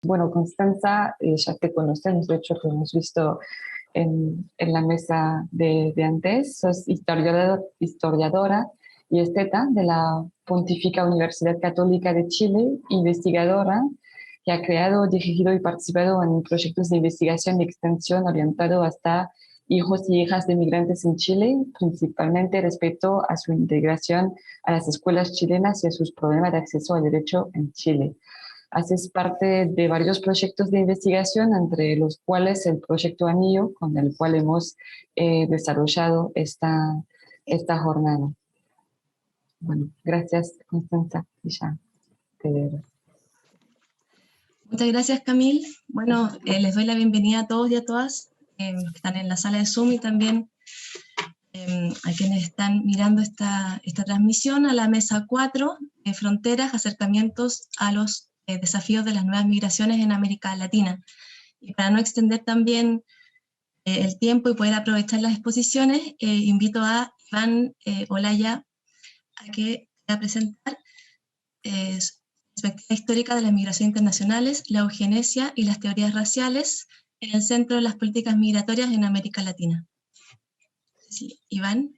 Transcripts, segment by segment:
bueno, Constanza, ya te conocemos, de hecho te hemos visto en la mesa de antes. Sos historiadora y esteta de la Pontificia Universidad Católica de Chile, investigadora que ha creado, dirigido y participado en proyectos de investigación y extensión orientado hasta hijos y hijas de migrantes en Chile, principalmente respecto a su integración a las escuelas chilenas y a sus problemas de acceso al derecho en Chile. Haces parte de varios proyectos de investigación, entre los cuales el proyecto Anillo, con el cual hemos desarrollado esta jornada. Bueno, gracias, Constanza. Y ya te dejo. Muchas gracias, Camille. Bueno, les doy la bienvenida a todos y a todas que están en la sala de Zoom, y también a quienes están mirando esta transmisión, a la mesa 4, Fronteras, acercamientos a los desafíos de las nuevas migraciones en América Latina. Y para no extender también el tiempo y poder aprovechar las exposiciones, invito a Iván Olaya a que va a presentar perspectiva histórica de las migraciones internacionales, la eugenesia y las teorías raciales en el centro de las políticas migratorias en América Latina. Sí, Iván.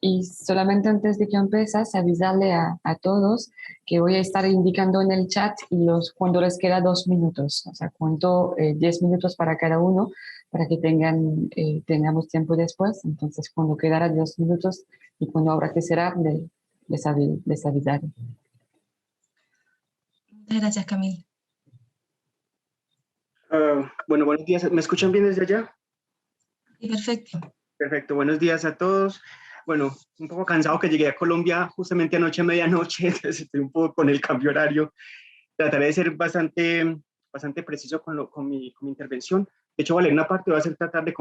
Y solamente antes de que empieces, avisarle a todos que voy a estar indicando en el chat cuando les queda 2 minutos. O sea, cuento 10 minutos para cada uno, para que tengamos tiempo después. Entonces, cuando quedará 2 minutos y cuando habrá que cerrar, les avisaré. Muchas gracias, Camille. Bueno, buenos días. ¿Me escuchan bien desde allá? Sí, perfecto. Perfecto, buenos días a todos. Bueno, un poco cansado que llegué a Colombia justamente anoche a medianoche, entonces estoy un poco con el cambio horario. Trataré de ser bastante preciso con mi intervención. De hecho, voy a leer una parte, voy a tratar de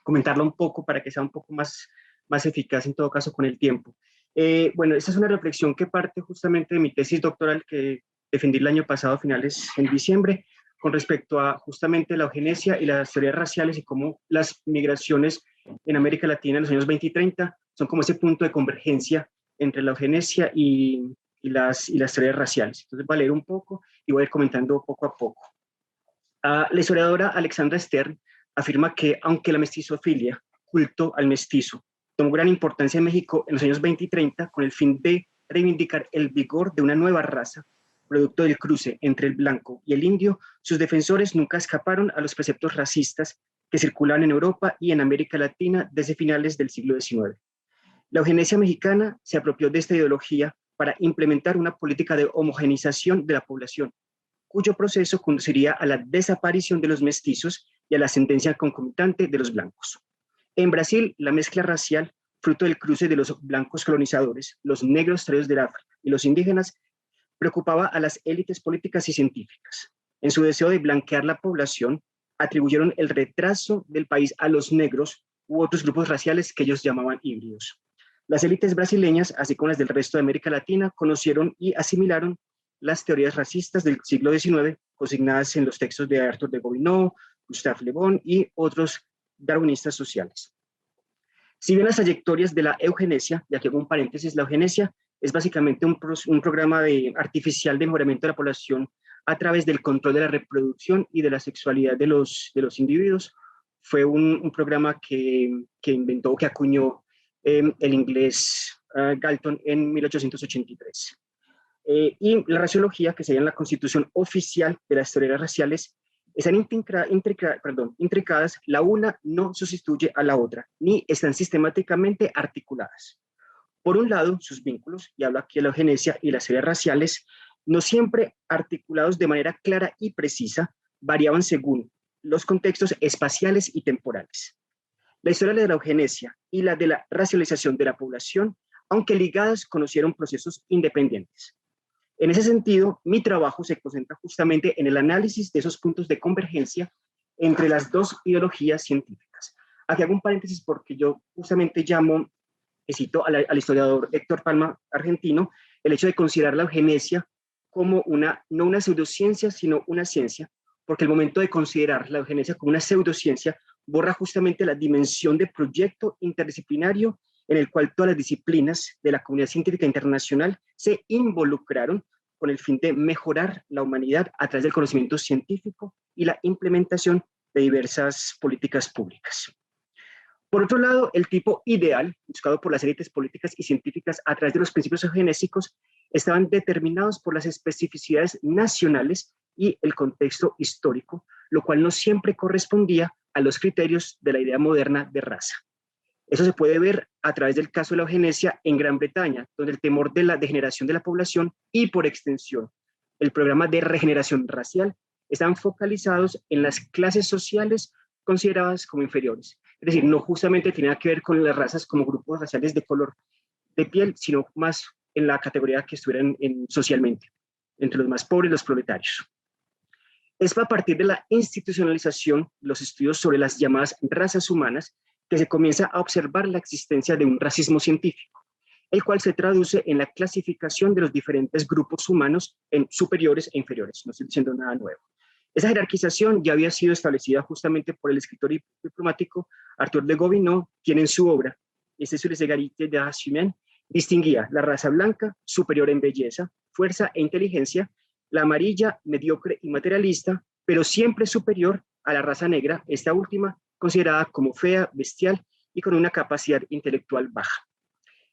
comentarla un poco para que sea un poco más eficaz en todo caso con el tiempo. Bueno, esta es una reflexión que parte justamente de mi tesis doctoral que defendí el año pasado, a finales en diciembre, con respecto a justamente la eugenesia y las teorías raciales y cómo las migraciones en América Latina en los años 20 y 30 son como ese punto de convergencia entre la eugenesia y las teorías raciales. Entonces voy a leer un poco y voy a ir comentando poco a poco. La historiadora Alexandra Stern afirma que aunque la mestizofilia, culto al mestizo, tomó gran importancia en México en los años 20 y 30 con el fin de reivindicar el vigor de una nueva raza, producto del cruce entre el blanco y el indio, sus defensores nunca escaparon a los preceptos racistas que circulan en Europa y en América Latina desde finales del siglo XIX. La eugenesia mexicana se apropió de esta ideología para implementar una política de homogenización de la población, cuyo proceso conduciría a la desaparición de los mestizos y a la sentencia concomitante de los blancos. En Brasil, la mezcla racial, fruto del cruce de los blancos colonizadores, los negros traídos del África y los indígenas, preocupaba a las élites políticas y científicas. En su deseo de blanquear la población, atribuyeron el retraso del país a los negros u otros grupos raciales que ellos llamaban híbridos. Las élites brasileñas, así como las del resto de América Latina, conocieron y asimilaron las teorías racistas del siglo XIX, consignadas en los textos de Arthur de Gobineau, Gustave Le Bon y otros darwinistas sociales. Si bien las trayectorias de la eugenesia, y aquí hago un paréntesis, la eugenesia es básicamente un programa artificial de mejoramiento de la población a través del control de la reproducción y de la sexualidad de los individuos. Fue un programa que inventó, que acuñó el inglés Galton en 1883. Y la raciología, que sería la constitución oficial de las teorías raciales, están intricadas, la una no sustituye a la otra, ni están sistemáticamente articuladas. Por un lado, sus vínculos, y hablo aquí de la eugenesia y las teorías raciales, no siempre articulados de manera clara y precisa, variaban según los contextos espaciales y temporales. La historia de la eugenesia y la de la racialización de la población, aunque ligadas, conocieron procesos independientes. En ese sentido, mi trabajo se concentra justamente en el análisis de esos puntos de convergencia entre las dos ideologías científicas. Aquí hago un paréntesis porque yo justamente cito al historiador Héctor Palma, argentino, el hecho de considerar la eugenesia como no una pseudociencia, sino una ciencia, porque el momento de considerar la eugenesia como una pseudociencia borra justamente la dimensión de proyecto interdisciplinario en el cual todas las disciplinas de la comunidad científica internacional se involucraron con el fin de mejorar la humanidad a través del conocimiento científico y la implementación de diversas políticas públicas. Por otro lado, el tipo ideal, buscado por las élites políticas y científicas a través de los principios eugenésicos, estaban determinados por las especificidades nacionales y el contexto histórico, lo cual no siempre correspondía a los criterios de la idea moderna de raza. Eso se puede ver a través del caso de la eugenesia en Gran Bretaña, donde el temor de la degeneración de la población y, por extensión, el programa de regeneración racial están focalizados en las clases sociales consideradas como inferiores. Es decir, no justamente tenía que ver con las razas como grupos raciales de color de piel, sino más en la categoría que estuvieran socialmente, entre los más pobres y los proletarios. Es a partir de la institucionalización de los estudios sobre las llamadas razas humanas que se comienza a observar la existencia de un racismo científico, el cual se traduce en la clasificación de los diferentes grupos humanos en superiores e inferiores. No estoy diciendo nada nuevo. Esa jerarquización ya había sido establecida justamente por el escritor y diplomático Arthur de Gobineau, quien en su obra, Essai sur les égalités des races humaines, distinguía la raza blanca, superior en belleza, fuerza e inteligencia, la amarilla, mediocre y materialista, pero siempre superior a la raza negra, esta última considerada como fea, bestial y con una capacidad intelectual baja.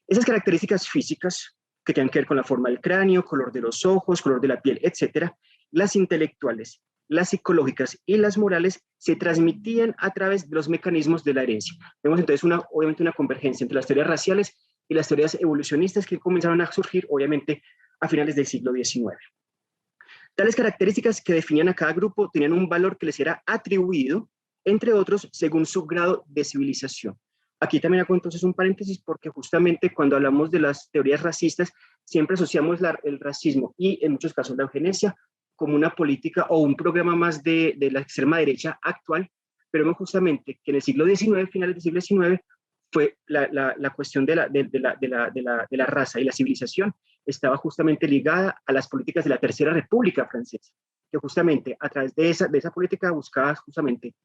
Esas características físicas, que tienen que ver con la forma del cráneo, color de los ojos, color de la piel, etcétera, las intelectuales, las psicológicas y las morales se transmitían a través de los mecanismos de la herencia. Vemos entonces obviamente una convergencia entre las teorías raciales y las teorías evolucionistas que comenzaron a surgir obviamente a finales del siglo XIX. Tales características que definían a cada grupo tenían un valor que les era atribuido, entre otros, según su grado de civilización. Aquí también hago entonces un paréntesis porque justamente cuando hablamos de las teorías racistas siempre asociamos el racismo y en muchos casos la eugenesia como una política o un programa más de la extrema derecha actual, pero vemos justamente que en el siglo XIX, finales del siglo XIX, fue la cuestión de la raza y la civilización estaba justamente ligada a las políticas de la Tercera República Francesa, que justamente a través de esa política buscaba justamente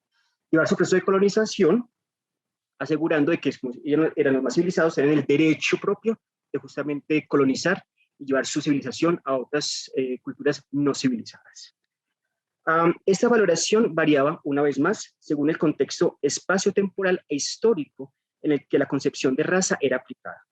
llevar su proceso de colonización, asegurando de que ellos eran los más civilizados, tenían el derecho propio de justamente colonizar y llevar su civilización a otras culturas no civilizadas. Esta valoración variaba, una vez más, según el contexto espacio-temporal e histórico en el que la concepción de raza era aplicada.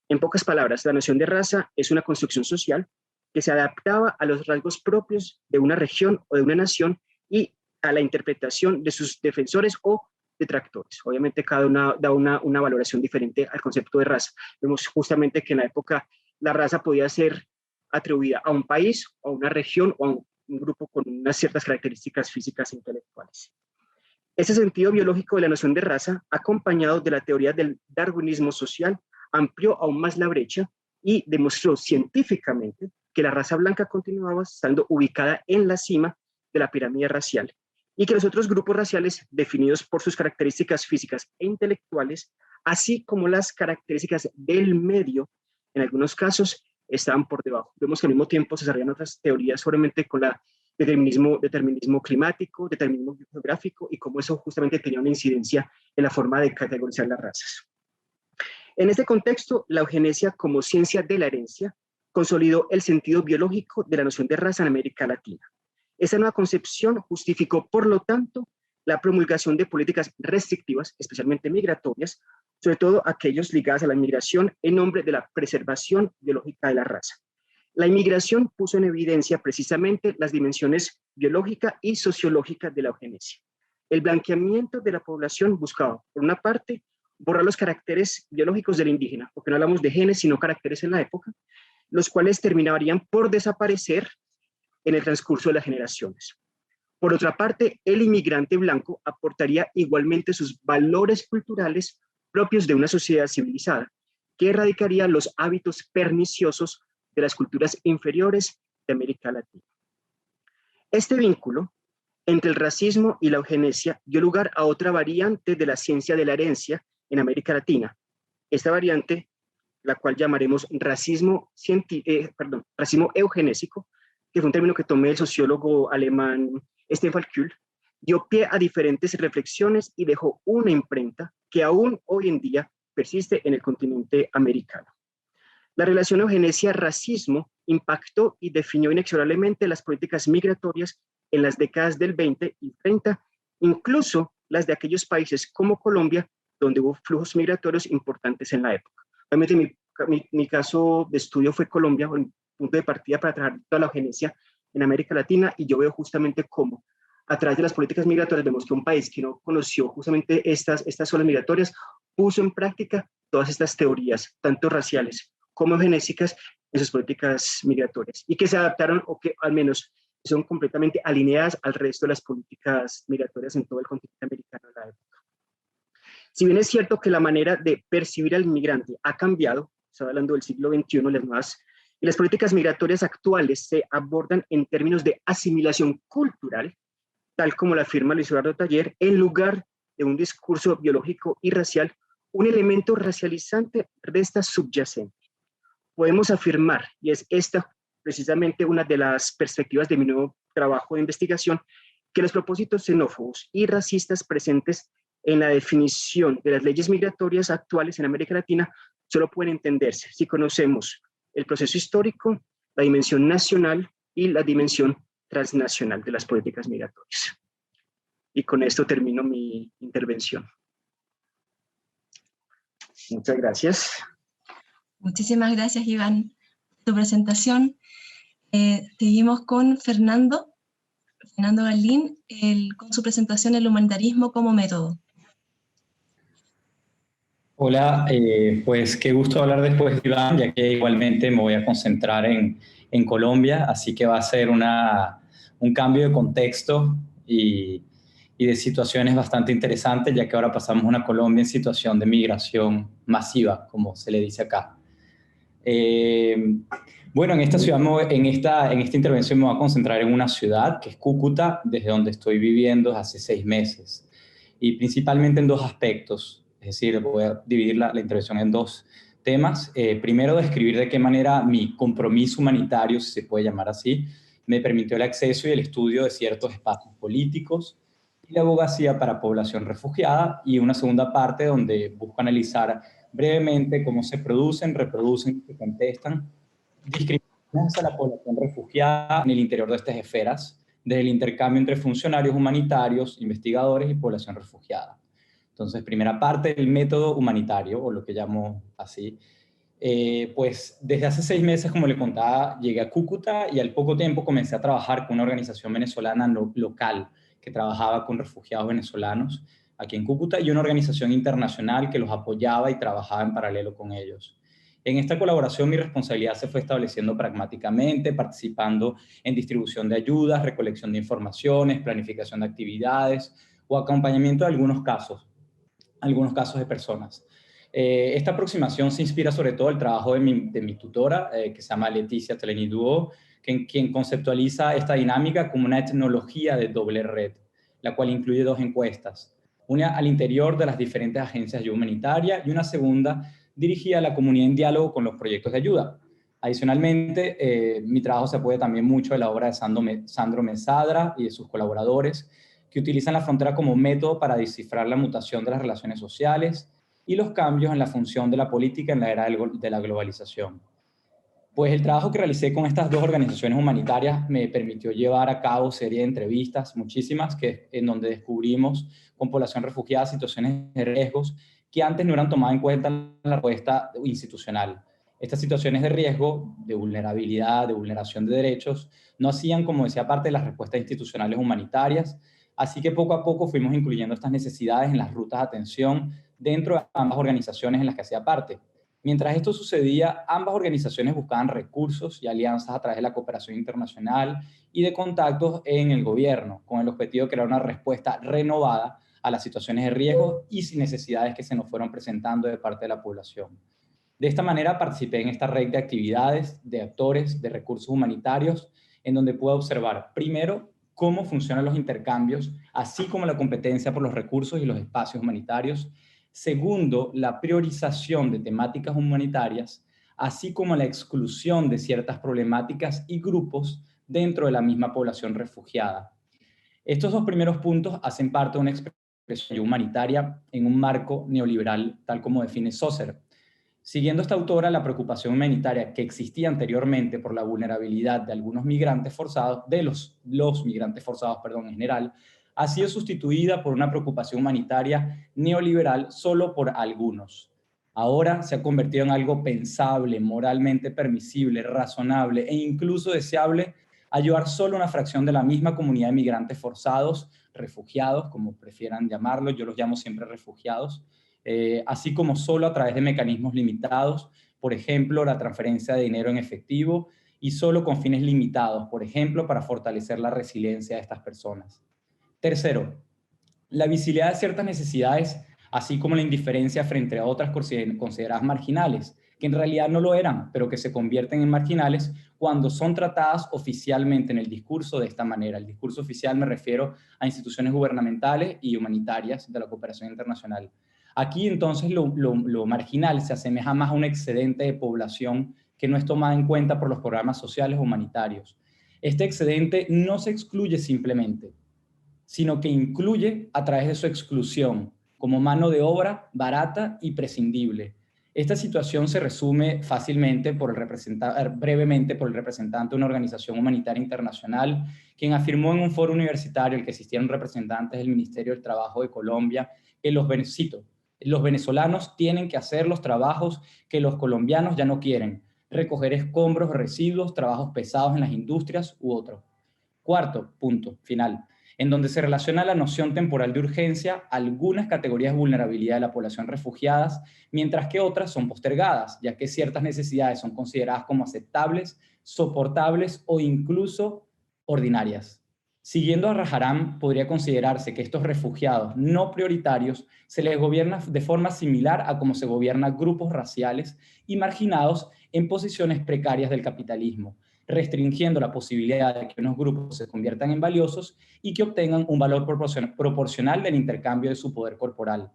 En pocas palabras, la noción de raza es una construcción social que se adaptaba a los rasgos propios de una región o de una nación y a la interpretación de sus defensores o detractores. Obviamente cada una da una valoración diferente al concepto de raza. Vemos justamente que en la época la raza podía ser atribuida a un país, a una región o a un grupo con unas ciertas características físicas e intelectuales. Ese sentido biológico de la noción de raza, acompañado de la teoría del darwinismo social, amplió aún más la brecha y demostró científicamente que la raza blanca continuaba estando ubicada en la cima de la pirámide racial y que los otros grupos raciales definidos por sus características físicas e intelectuales, así como las características del medio, en algunos casos estaban por debajo. Vemos que al mismo tiempo se desarrollan otras teorías solamente con la determinismo climático, determinismo geográfico y cómo eso justamente tenía una incidencia en la forma de categorizar las razas. En este contexto, la eugenesia como ciencia de la herencia consolidó el sentido biológico de la noción de raza en América Latina. Esa nueva concepción justificó, por lo tanto, la promulgación de políticas restrictivas, especialmente migratorias, sobre todo aquellos ligados a la migración en nombre de la preservación biológica de la raza. La inmigración puso en evidencia precisamente las dimensiones biológica y sociológica de la eugenesia. El blanqueamiento de la población buscaba, por una parte, borrar los caracteres biológicos del indígena, porque no hablamos de genes, sino caracteres en la época, los cuales terminarían por desaparecer en el transcurso de las generaciones. Por otra parte, el inmigrante blanco aportaría igualmente sus valores culturales propios de una sociedad civilizada, que erradicaría los hábitos perniciosos de las culturas inferiores de América Latina. Este vínculo entre el racismo y la eugenesia dio lugar a otra variante de la ciencia de la herencia en América Latina. Esta variante, la cual llamaremos racismo eugenésico, que fue un término que tomé del sociólogo alemán Stefan Kuhl, dio pie a diferentes reflexiones y dejó una imprenta que aún hoy en día persiste en el continente americano. La relación eugenesia-racismo impactó y definió inexorablemente las políticas migratorias en las décadas del 20 y 30, incluso las de aquellos países como Colombia, donde hubo flujos migratorios importantes en la época. Obviamente mi caso de estudio fue Colombia, un punto de partida para trabajar toda la eugenesia en América Latina, y yo veo justamente cómo a través de las políticas migratorias vemos que un país que no conoció justamente estas olas migratorias puso en práctica todas estas teorías, tanto raciales como eugenésicas, en sus políticas migratorias, y que se adaptaron, o que al menos son completamente alineadas al resto de las políticas migratorias en todo el continente americano de la época. Si bien es cierto que la manera de percibir al inmigrante ha cambiado, estaba hablando del siglo XXI, y las políticas migratorias actuales se abordan en términos de asimilación cultural, tal como la afirma Luis Eduardo Taller, en lugar de un discurso biológico y racial, un elemento racializante resta subyacente. Podemos afirmar, y es esta precisamente una de las perspectivas de mi nuevo trabajo de investigación, que los propósitos xenófobos y racistas presentes en la definición de las leyes migratorias actuales en América Latina solo pueden entenderse si conocemos el proceso histórico, la dimensión nacional y la dimensión transnacional de las políticas migratorias. Y con esto termino mi intervención. Muchas gracias. Muchísimas gracias, Iván, por tu presentación. Seguimos con Fernando Galín, con su presentación El humanitarismo como método. Hola, pues qué gusto hablar después de Iván, ya que igualmente me voy a concentrar en Colombia, así que va a ser un cambio de contexto y de situaciones bastante interesantes, ya que ahora pasamos a una Colombia en situación de migración masiva, como se le dice acá. Bueno, en esta intervención me voy a concentrar en una ciudad que es Cúcuta, desde donde estoy viviendo hace 6 meses, y principalmente en 2 aspectos. Es decir, voy a dividir la intervención en 2 temas. Primero, describir de qué manera mi compromiso humanitario, si se puede llamar así, me permitió el acceso y el estudio de ciertos espacios políticos y la abogacía para población refugiada, y una segunda parte donde busco analizar brevemente cómo se producen, reproducen y contestan discriminaciones a la población refugiada en el interior de estas esferas, desde el intercambio entre funcionarios humanitarios, investigadores y población refugiada. Entonces, primera parte, el método humanitario, o lo que llamo así. Pues desde hace 6 meses, como le contaba, llegué a Cúcuta y al poco tiempo comencé a trabajar con una organización venezolana local que trabajaba con refugiados venezolanos aquí en Cúcuta, y una organización internacional que los apoyaba y trabajaba en paralelo con ellos. En esta colaboración mi responsabilidad se fue estableciendo pragmáticamente, participando en distribución de ayudas, recolección de informaciones, planificación de actividades o acompañamiento de algunos casos de personas. Esta aproximación se inspira sobre todo el trabajo de mi tutora, que se llama Leticia Teleni-Duo, quien conceptualiza esta dinámica como una etnología de doble red, la cual incluye 2 encuestas, una al interior de las diferentes agencias de ayuda humanitaria y una segunda dirigida a la comunidad en diálogo con los proyectos de ayuda. Adicionalmente, mi trabajo se apoya también mucho de la obra de Sandro Mesadra y de sus colaboradores, que utilizan la frontera como método para descifrar la mutación de las relaciones sociales y los cambios en la función de la política en la era de la globalización. Pues el trabajo que realicé con estas 2 organizaciones humanitarias me permitió llevar a cabo serie de entrevistas, muchísimas, en donde descubrimos con población refugiada situaciones de riesgos que antes no eran tomadas en cuenta en la respuesta institucional. Estas situaciones de riesgo, de vulnerabilidad, de vulneración de derechos, no hacían, como decía, parte de las respuestas institucionales humanitarias. Así que poco a poco fuimos incluyendo estas necesidades en las rutas de atención dentro de ambas organizaciones en las que hacía parte. Mientras esto sucedía, ambas organizaciones buscaban recursos y alianzas a través de la cooperación internacional y de contactos en el gobierno, con el objetivo de crear una respuesta renovada a las situaciones de riesgo y sin necesidades que se nos fueron presentando de parte de la población. De esta manera participé en esta red de actividades, de actores, de recursos humanitarios, en donde pude observar, primero, cómo funcionan los intercambios, así como la competencia por los recursos y los espacios humanitarios. Segundo, la priorización de temáticas humanitarias, así como la exclusión de ciertas problemáticas y grupos dentro de la misma población refugiada. Estos 2 primeros puntos hacen parte de una expresión humanitaria en un marco neoliberal, tal como define Saussure. Siguiendo esta autora, la preocupación humanitaria que existía anteriormente por la vulnerabilidad de algunos migrantes forzados, de los migrantes forzados, perdón, en general, ha sido sustituida por una preocupación humanitaria neoliberal solo por algunos. Ahora se ha convertido en algo pensable, moralmente permisible, razonable e incluso deseable ayudar solo una fracción de la misma comunidad de migrantes forzados, refugiados, como prefieran llamarlo, yo los llamo siempre refugiados, así como solo a través de mecanismos limitados, por ejemplo, la transferencia de dinero en efectivo y solo con fines limitados, por ejemplo, para fortalecer la resiliencia de estas personas. Tercero, la visibilidad de ciertas necesidades, así como la indiferencia frente a otras consideradas marginales, que en realidad no lo eran, pero que se convierten en marginales cuando son tratadas oficialmente en el discurso de esta manera. El discurso oficial me refiero a instituciones gubernamentales y humanitarias de la cooperación internacional. Aquí entonces lo marginal se asemeja más a un excedente de población que no es tomada en cuenta por los programas sociales o humanitarios. Este excedente no se excluye simplemente, sino que incluye a través de su exclusión como mano de obra barata y prescindible. Esta situación se resume fácilmente brevemente por el representante de una organización humanitaria internacional, quien afirmó en un foro universitario en el que asistieron representantes del Ministerio del Trabajo de Colombia que los venezolanos tienen que hacer los trabajos que los colombianos ya no quieren, recoger escombros, residuos, trabajos pesados en las industrias u otros. Cuarto punto, final, en donde se relaciona la noción temporal de urgencia a algunas categorías de vulnerabilidad de la población refugiadas, mientras que otras son postergadas, ya que ciertas necesidades son consideradas como aceptables, soportables o incluso ordinarias. Siguiendo a Rajaram, podría considerarse que estos refugiados no prioritarios se les gobierna de forma similar a cómo se gobiernan grupos raciales y marginados en posiciones precarias del capitalismo, restringiendo la posibilidad de que unos grupos se conviertan en valiosos y que obtengan un valor proporcional del intercambio de su poder corporal.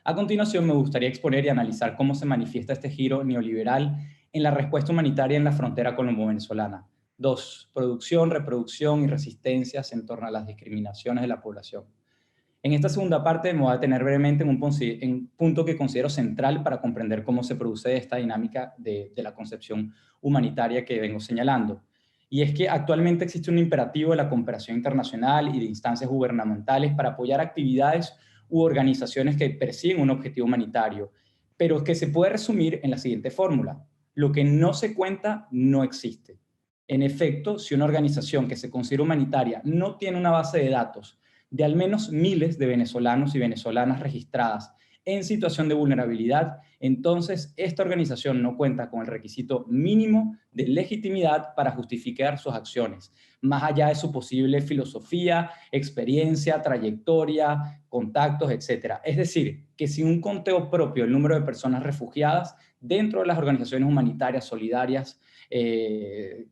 A continuación, me gustaría exponer y analizar cómo se manifiesta este giro neoliberal en la respuesta humanitaria en la frontera colombo-venezolana. 2. Producción, reproducción y resistencias en torno a las discriminaciones de la población. En esta segunda parte me voy a detener brevemente en un punto que considero central para comprender cómo se produce esta dinámica de la concepción humanitaria que vengo señalando. Y es que actualmente existe un imperativo de la cooperación internacional y de instancias gubernamentales para apoyar actividades u organizaciones que persiguen un objetivo humanitario, pero que se puede resumir en la siguiente fórmula: lo que no se cuenta no existe. En efecto, si una organización que se considera humanitaria no tiene una base de datos de al menos miles de venezolanos y venezolanas registradas en situación de vulnerabilidad, entonces esta organización no cuenta con el requisito mínimo de legitimidad para justificar sus acciones, más allá de su posible filosofía, experiencia, trayectoria, contactos, etc. Es decir, que sin un conteo propio del número de personas refugiadas dentro de las organizaciones humanitarias solidarias,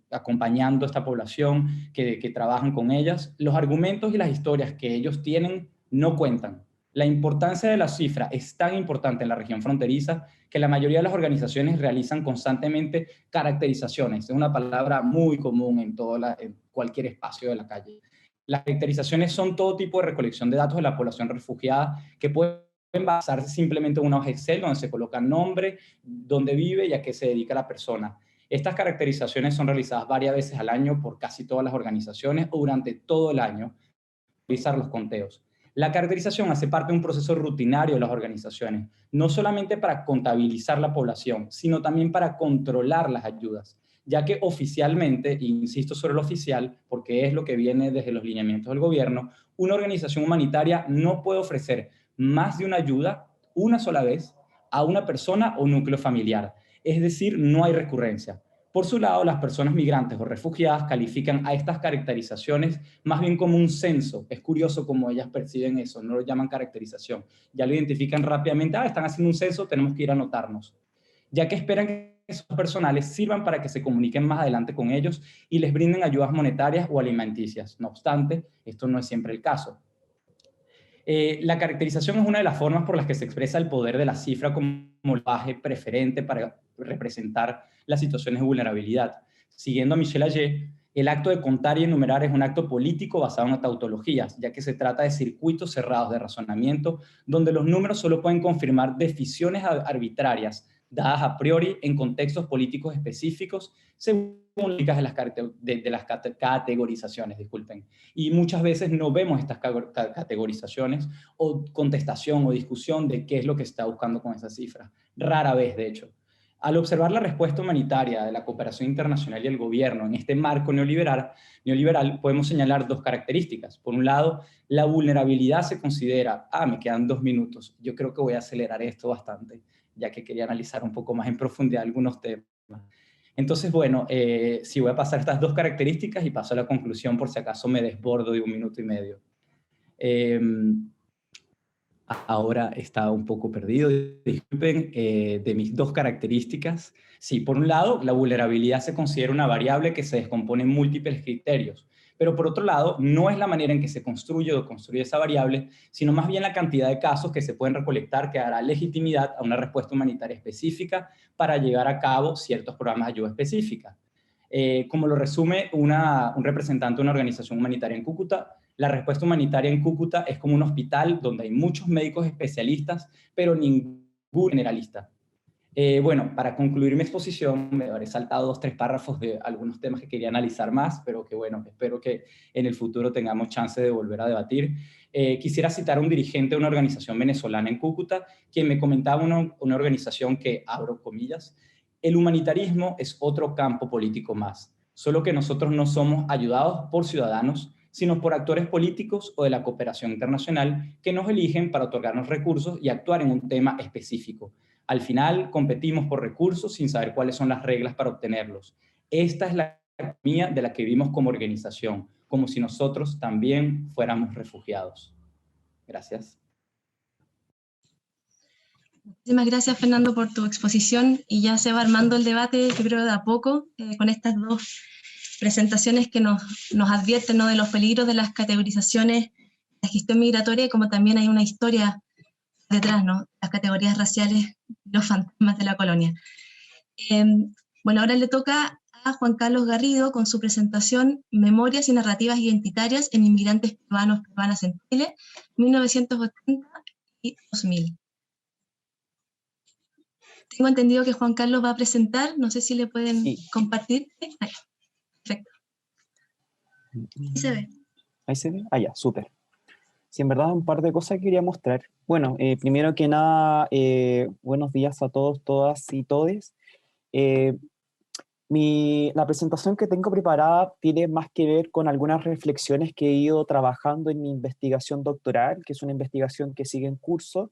acompañando a esta población que trabajan con ellas, los argumentos y las historias que ellos tienen no cuentan. La importancia de la cifra es tan importante en la región fronteriza que la mayoría de las organizaciones realizan constantemente caracterizaciones. Es una palabra muy común en cualquier espacio de la calle. Las caracterizaciones son todo tipo de recolección de datos de la población refugiada que pueden basarse simplemente en una hoja Excel donde se coloca nombre, dónde vive y a qué se dedica la persona. Estas caracterizaciones son realizadas varias veces al año por casi todas las organizaciones o durante todo el año para realizar los conteos. La caracterización hace parte de un proceso rutinario de las organizaciones, no solamente para contabilizar la población, sino también para controlar las ayudas, ya que oficialmente, e insisto sobre lo oficial, porque es lo que viene desde los lineamientos del gobierno, una organización humanitaria no puede ofrecer más de una ayuda una sola vez a una persona o núcleo familiar. Es decir, no hay recurrencia. Por su lado, las personas migrantes o refugiadas califican a estas caracterizaciones más bien como un censo. Es curioso cómo ellas perciben eso, no lo llaman caracterización. Ya lo identifican rápidamente: están haciendo un censo, tenemos que ir a anotarnos. Ya que esperan que esos personales sirvan para que se comuniquen más adelante con ellos y les brinden ayudas monetarias o alimenticias. No obstante, esto no es siempre el caso. La caracterización es una de las formas por las que se expresa el poder de la cifra como lenguaje preferente para representar las situaciones de vulnerabilidad. Siguiendo a Michel Ayer, el acto de contar y enumerar es un acto político basado en tautologías, ya que se trata de circuitos cerrados de razonamiento donde los números solo pueden confirmar definiciones arbitrarias dadas a priori en contextos políticos específicos, según las categorizaciones, disculpen. Y muchas veces no vemos estas categorizaciones o contestación o discusión de qué es lo que está buscando con esas cifras. Rara vez, de hecho. Al observar la respuesta humanitaria de la cooperación internacional y el gobierno en este marco neoliberal, podemos señalar dos características. Por un lado, la vulnerabilidad se considera, me quedan 2 minutos, yo creo que voy a acelerar esto bastante, ya que quería analizar un poco más en profundidad algunos temas. Entonces, bueno, sí, voy a pasar estas dos características y paso a la conclusión por si acaso me desbordo de 1 minuto y medio. Ahora está un poco perdido, disculpen, de mis dos características. Sí, por un lado, la vulnerabilidad se considera una variable que se descompone en múltiples criterios, pero por otro lado, no es la manera en que se construye o construye esa variable, sino más bien la cantidad de casos que se pueden recolectar que dará legitimidad a una respuesta humanitaria específica para llevar a cabo ciertos programas de ayuda específica. Como lo resume un representante de una organización humanitaria en Cúcuta, la respuesta humanitaria en Cúcuta es como un hospital donde hay muchos médicos especialistas, pero ningún generalista. Bueno, para concluir mi exposición, me habré saltado 2 o 3 párrafos de algunos temas que quería analizar más, pero que bueno, espero que en el futuro tengamos chance de volver a debatir. Quisiera citar a un dirigente de una organización venezolana en Cúcuta, quien me comentaba una organización que, abro comillas, el humanitarismo es otro campo político más, solo que nosotros no somos ayudados por ciudadanos, sino por actores políticos o de la cooperación internacional que nos eligen para otorgarnos recursos y actuar en un tema específico. Al final, competimos por recursos sin saber cuáles son las reglas para obtenerlos. Esta es la economía de la que vivimos como organización, como si nosotros también fuéramos refugiados. Gracias. Muchísimas gracias, Fernando, por tu exposición, y ya se va armando el debate, yo creo, de a poco, con estas dos presentaciones que nos advierten, ¿no?, de los peligros de las categorizaciones, la gestión migratoria, y como también hay una historia detrás, ¿no?, las categorías raciales, los fantasmas de la colonia. Bueno, ahora le toca a Juan Carlos Garrido con su presentación Memorias y narrativas identitarias en inmigrantes peruanos, peruanas en Chile, 1980 y 2000. Tengo entendido que Juan Carlos va a presentar, no sé si le pueden compartir. Ahí, perfecto. Ahí se ve. Ahí se ve, ya, súper. Sí, en verdad un par de cosas que quería mostrar. Bueno, primero que nada, buenos días a todos, todas y todes. La presentación que tengo preparada tiene más que ver con algunas reflexiones que he ido trabajando en mi investigación doctoral, que es una investigación que sigue en curso.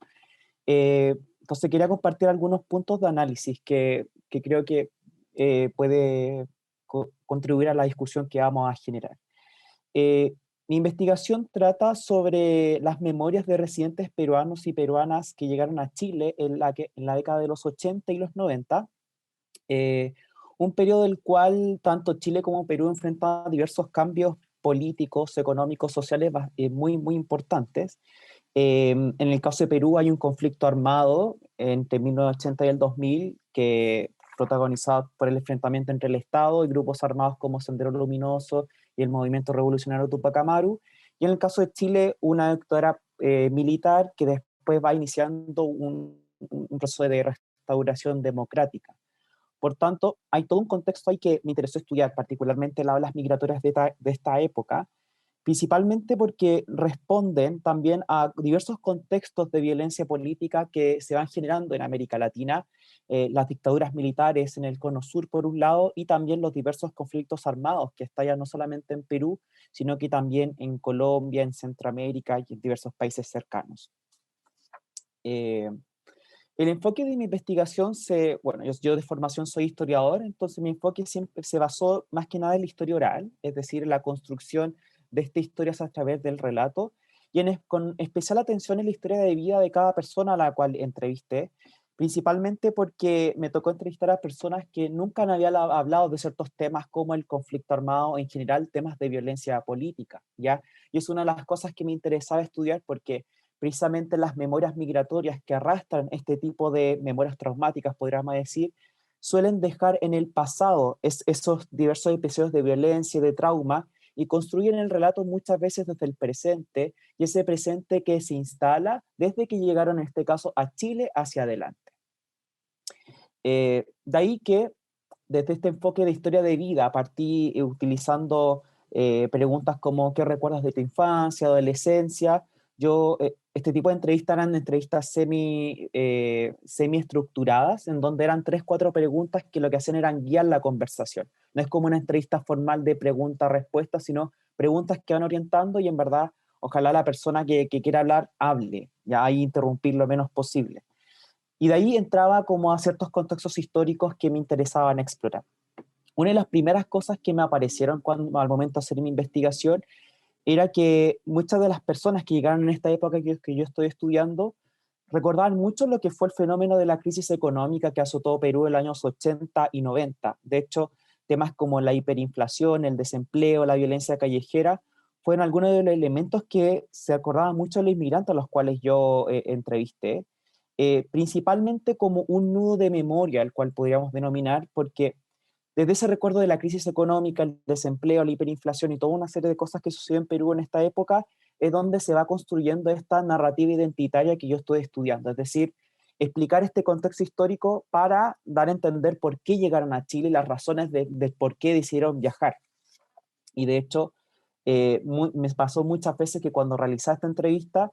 Entonces quería compartir algunos puntos de análisis que creo que puede contribuir a la discusión que vamos a generar. Mi investigación trata sobre las memorias de residentes peruanos y peruanas que llegaron a Chile en la década de los 80 y los 90, un periodo del cual tanto Chile como Perú enfrentan diversos cambios políticos, económicos, sociales muy, muy importantes. En el caso de Perú hay un conflicto armado entre 1980 y el 2000 que protagonizado por el enfrentamiento entre el Estado y grupos armados como Sendero Luminoso y el Movimiento Revolucionario Tupac Amaru. Y en el caso de Chile, una dictadura militar que después va iniciando un proceso de restauración democrática. Por tanto, hay todo un contexto ahí que me interesó estudiar, particularmente las olas migratorias de esta época, principalmente porque responden también a diversos contextos de violencia política que se van generando en América Latina, las dictaduras militares en el Cono Sur por un lado, y también los diversos conflictos armados que estallan no solamente en Perú, sino que también en Colombia, en Centroamérica y en diversos países cercanos. El enfoque de mi investigación, bueno, yo de formación soy historiador, entonces mi enfoque siempre se basó más que nada en la historia oral, es decir, en la construcción de estas historias a través del relato, y con especial atención en la historia de vida de cada persona a la cual entrevisté, principalmente porque me tocó entrevistar a personas que nunca me habían hablado de ciertos temas como el conflicto armado, en general temas de violencia política, ¿ya? Y es una de las cosas que me interesaba estudiar porque precisamente las memorias migratorias que arrastran este tipo de memorias traumáticas, podríamos decir, suelen dejar en el pasado esos diversos episodios de violencia y de trauma y construyen el relato muchas veces desde el presente, y ese presente que se instala desde que llegaron, en este caso, a Chile hacia adelante. De ahí que desde este enfoque de historia de vida partí utilizando preguntas como ¿qué recuerdas de tu infancia, adolescencia? Este tipo de entrevistas eran entrevistas semi-estructuradas, en donde eran 3, 4 preguntas que lo que hacían eran guiar la conversación. No es como una entrevista formal de pregunta-respuesta, sino preguntas que van orientando y en verdad ojalá la persona que quiera hablar hable, ya ahí interrumpir lo menos posible. Y de ahí entraba como a ciertos contextos históricos que me interesaban explorar. Una de las primeras cosas que me aparecieron al momento de hacer mi investigación era que muchas de las personas que llegaron en esta época que yo estoy estudiando recordaban mucho lo que fue el fenómeno de la crisis económica que azotó Perú en los años 80 y 90. De hecho, temas como la hiperinflación, el desempleo, la violencia callejera, fueron algunos de los elementos que se acordaban mucho de los inmigrantes a los cuales yo entrevisté, principalmente como un nudo de memoria, el cual podríamos denominar, porque desde ese recuerdo de la crisis económica, el desempleo, la hiperinflación y toda una serie de cosas que sucedió en Perú en esta época, es donde se va construyendo esta narrativa identitaria que yo estoy estudiando. Es decir, explicar este contexto histórico para dar a entender por qué llegaron a Chile y las razones de por qué decidieron viajar. Y de hecho, me pasó muchas veces que cuando realizaba esta entrevista,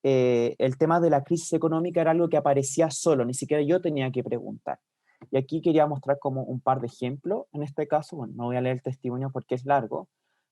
el tema de la crisis económica era algo que aparecía solo, ni siquiera yo tenía que preguntar. Y aquí quería mostrar como un par de ejemplos. En este caso, bueno, no voy a leer el testimonio porque es largo,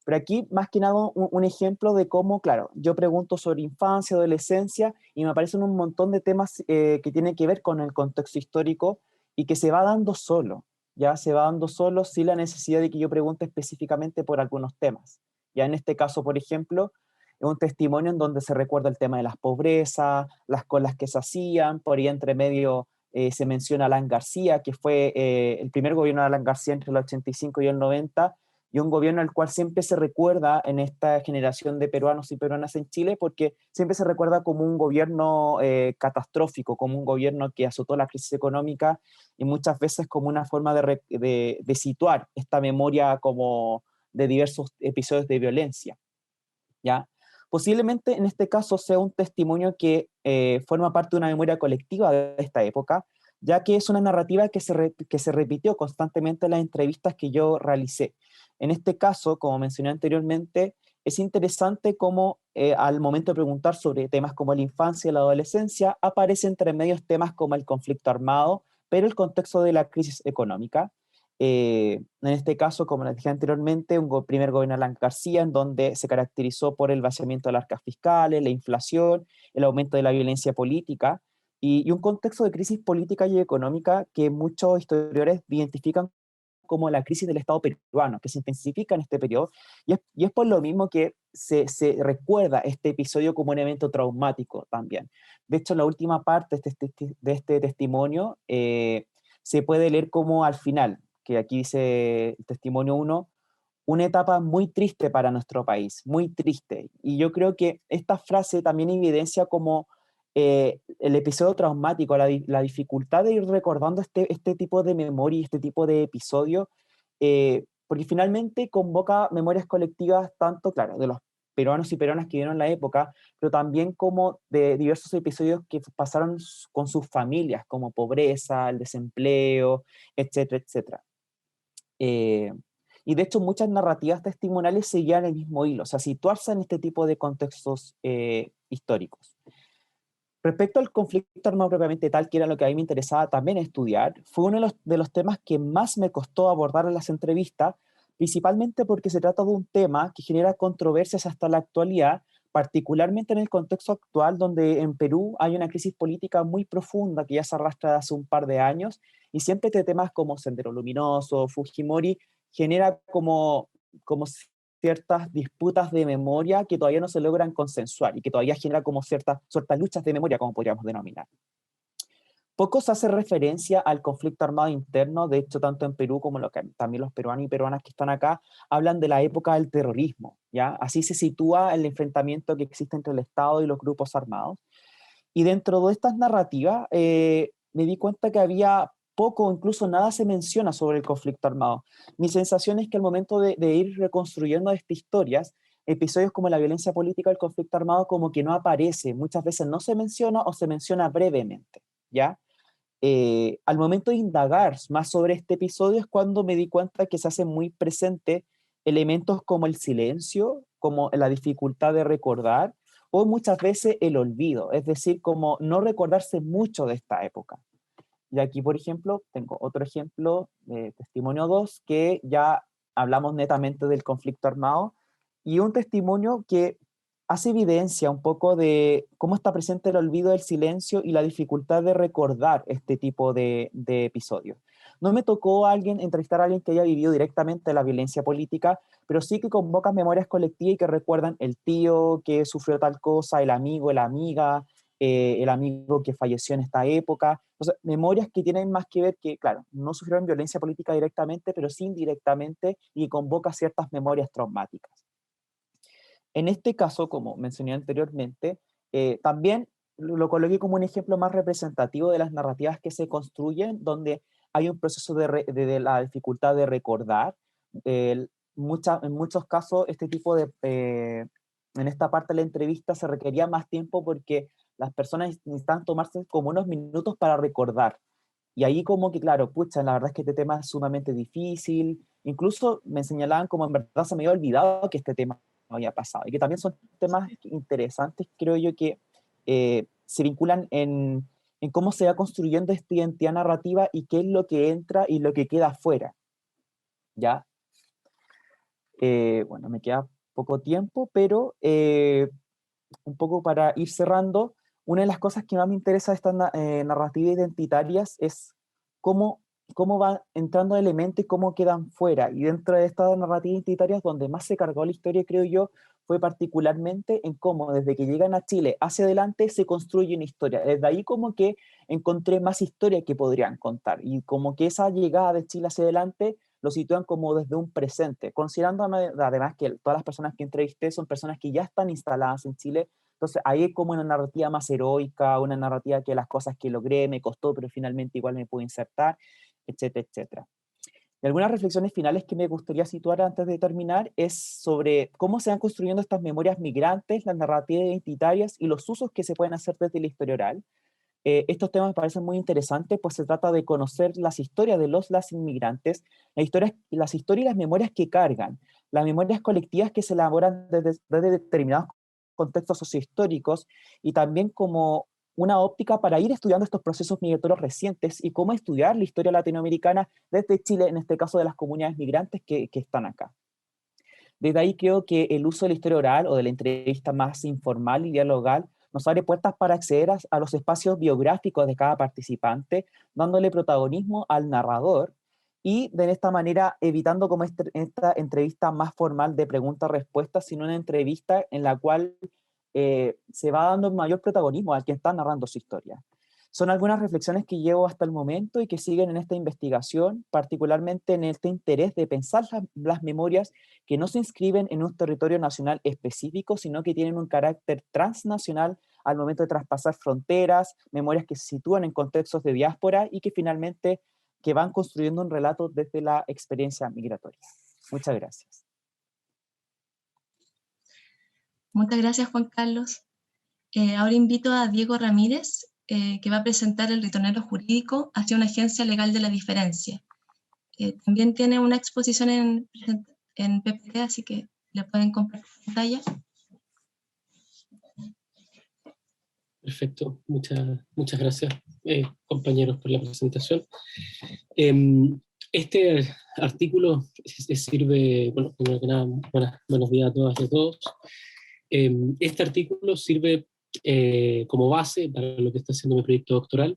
pero aquí más que nada un ejemplo de cómo, claro, yo pregunto sobre infancia, adolescencia, y me aparecen un montón de temas que tienen que ver con el contexto histórico y que se va dando solo, ya se va dando solo sin la necesidad de que yo pregunte específicamente por algunos temas. Ya en este caso, por ejemplo, es un testimonio en donde se recuerda el tema de las pobrezas, las colas que se hacían, por ahí entre medio se menciona a Alan García, que fue el primer gobierno de Alan García entre el 85 y el 90, y un gobierno al cual siempre se recuerda en esta generación de peruanos y peruanas en Chile, porque siempre se recuerda como un gobierno catastrófico, como un gobierno que azotó la crisis económica, y muchas veces como una forma de situar esta memoria como de diversos episodios de violencia, ¿ya? Posiblemente en este caso sea un testimonio que forma parte de una memoria colectiva de esta época, ya que es una narrativa que se repitió constantemente en las entrevistas que yo realicé. En este caso, como mencioné anteriormente, es interesante cómo al momento de preguntar sobre temas como la infancia y la adolescencia, aparecen entre medios temas como el conflicto armado, pero el contexto de la crisis económica. En este caso, como les dije anteriormente, un primer gobierno de Alan García, en donde se caracterizó por el vaciamiento de las arcas fiscales, la inflación, el aumento de la violencia política, y un contexto de crisis política y económica que muchos historiadores identifican como la crisis del Estado peruano, que se intensifica en este periodo, y es por lo mismo que se recuerda este episodio como un evento traumático también. De hecho, en la última parte de este testimonio se puede leer como al final, que aquí dice el testimonio 1, una etapa muy triste para nuestro país, muy triste. Y yo creo que esta frase también evidencia como el episodio traumático, la dificultad de ir recordando este tipo de memoria, este tipo de episodio, porque finalmente convoca memorias colectivas tanto, claro, de los peruanos y peruanas que vivieron la época, pero también como de diversos episodios que pasaron con sus familias, como pobreza, el desempleo, etcétera, etcétera. Y de hecho muchas narrativas testimoniales seguían el mismo hilo, o sea, situarse en este tipo de contextos históricos. Respecto al conflicto armado propiamente tal, que era lo que a mí me interesaba también estudiar, fue uno de los temas que más me costó abordar en las entrevistas, principalmente porque se trata de un tema que genera controversias hasta la actualidad, particularmente en el contexto actual, donde en Perú hay una crisis política muy profunda que ya se arrastra hace un par de años, y siempre este temas como Sendero Luminoso, Fujimori, genera como ciertas disputas de memoria que todavía no se logran consensuar y que todavía genera como ciertas luchas de memoria, como podríamos denominar. Poco se hace referencia al conflicto armado interno, de hecho tanto en Perú como también los peruanos y peruanas que están acá hablan de la época del terrorismo, ¿ya? Así se sitúa el enfrentamiento que existe entre el Estado y los grupos armados. Y dentro de estas narrativas me di cuenta que había poco o incluso nada se menciona sobre el conflicto armado. Mi sensación es que al momento de ir reconstruyendo estas historias, episodios como la violencia política, el conflicto armado como que no aparece, muchas veces no se menciona o se menciona brevemente, ¿ya? al momento de indagar más sobre este episodio es cuando me di cuenta que se hacen muy presentes elementos como el silencio, como la dificultad de recordar, o muchas veces el olvido, es decir, como no recordarse mucho de esta época. Y aquí, por ejemplo, tengo otro ejemplo, testimonio 2, que ya hablamos netamente del conflicto armado, y un testimonio que hace evidencia un poco de cómo está presente el olvido, el silencio y la dificultad de recordar este tipo de episodios. No me tocó entrevistar a alguien que haya vivido directamente la violencia política, pero sí que convocan memorias colectivas y que recuerdan el tío que sufrió tal cosa, el amigo, la amiga, el amigo que falleció en esta época. O sea, memorias que tienen más que ver que, claro, no sufrieron violencia política directamente, pero sí indirectamente, y convoca ciertas memorias traumáticas. En este caso, como mencioné anteriormente, también lo coloqué como un ejemplo más representativo de las narrativas que se construyen, donde hay un proceso de la dificultad de recordar. En muchos casos, en esta parte de la entrevista se requería más tiempo porque las personas necesitan tomarse como unos minutos para recordar. Y ahí como que, claro, pucha, la verdad es que este tema es sumamente difícil. Incluso me señalaban como en verdad se me había olvidado que este tema había pasado. Y que también son temas interesantes, creo yo, que se vinculan en cómo se va construyendo esta identidad narrativa y qué es lo que entra y lo que queda afuera. ¿Ya? Bueno, me queda poco tiempo, pero un poco para ir cerrando, una de las cosas que más me interesa de estas narrativas identitarias es cómo van entrando elementos y cómo quedan fuera. Y dentro de estas narrativas identitarias, donde más se cargó la historia, creo yo, fue particularmente en cómo desde que llegan a Chile hacia adelante se construye una historia. Desde ahí como que encontré más historias que podrían contar. Y como que esa llegada de Chile hacia adelante lo sitúan como desde un presente, considerando además que todas las personas que entrevisté son personas que ya están instaladas en Chile. Entonces ahí es como una narrativa más heroica, una narrativa que las cosas que logré me costó, pero finalmente igual me pude insertar, etcétera, etcétera. Y algunas reflexiones finales que me gustaría situar antes de terminar es sobre cómo se van construyendo estas memorias migrantes, las narrativas identitarias y los usos que se pueden hacer desde la historia oral. Estos temas me parecen muy interesantes, pues se trata de conocer las historias de las inmigrantes, las historias y las memorias que cargan, las memorias colectivas que se elaboran desde determinados contextos sociohistóricos, y también como una óptica para ir estudiando estos procesos migratorios recientes y cómo estudiar la historia latinoamericana desde Chile, en este caso de las comunidades migrantes que están acá. Desde ahí creo que el uso de la historia oral o de la entrevista más informal y dialogal nos abre puertas para acceder a los espacios biográficos de cada participante, dándole protagonismo al narrador y de esta manera evitando como esta entrevista más formal de preguntas-respuestas, sino una entrevista en la cual se va dando mayor protagonismo al que está narrando su historia. Son algunas reflexiones que llevo hasta el momento y que siguen en esta investigación, particularmente en este interés de pensar las memorias que no se inscriben en un territorio nacional específico, sino que tienen un carácter transnacional al momento de traspasar fronteras, memorias que se sitúan en contextos de diáspora y que finalmente que van construyendo un relato desde la experiencia migratoria. Muchas gracias. Muchas gracias, Juan Carlos. Ahora invito a Diego Ramírez, que va a presentar El ritornelo jurídico hacia una agencia legal de la diferencia. También tiene una exposición en PPT, así que le pueden compartir pantalla. Perfecto, muchas gracias, compañeros, por la presentación. Este artículo sirve, bueno, primero que nada, buenos días a todas y a todos. Este artículo sirve como base para lo que está haciendo mi proyecto doctoral,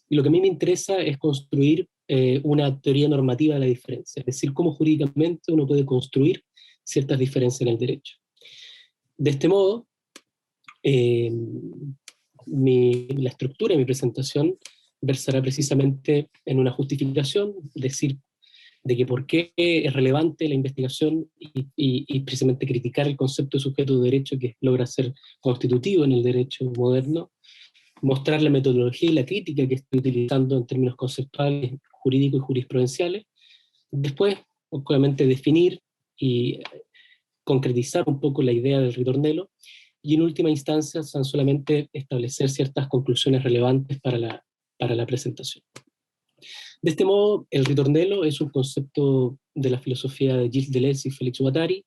y lo que a mí me interesa es construir una teoría normativa de la diferencia, es decir, cómo jurídicamente uno puede construir ciertas diferencias en el derecho. De este modo, la estructura de mi presentación versará precisamente en una justificación, decir de que por qué es relevante la investigación y precisamente criticar el concepto de sujeto de derecho que logra ser constitutivo en el derecho moderno, mostrar la metodología y la crítica que estoy utilizando en términos conceptuales, jurídicos y jurisprudenciales, después, obviamente, definir y concretizar un poco la idea del ritornelo, y en última instancia, tan solamente establecer ciertas conclusiones relevantes para para la presentación. De este modo, el ritornello es un concepto de la filosofía de Gilles Deleuze y Félix Guattari,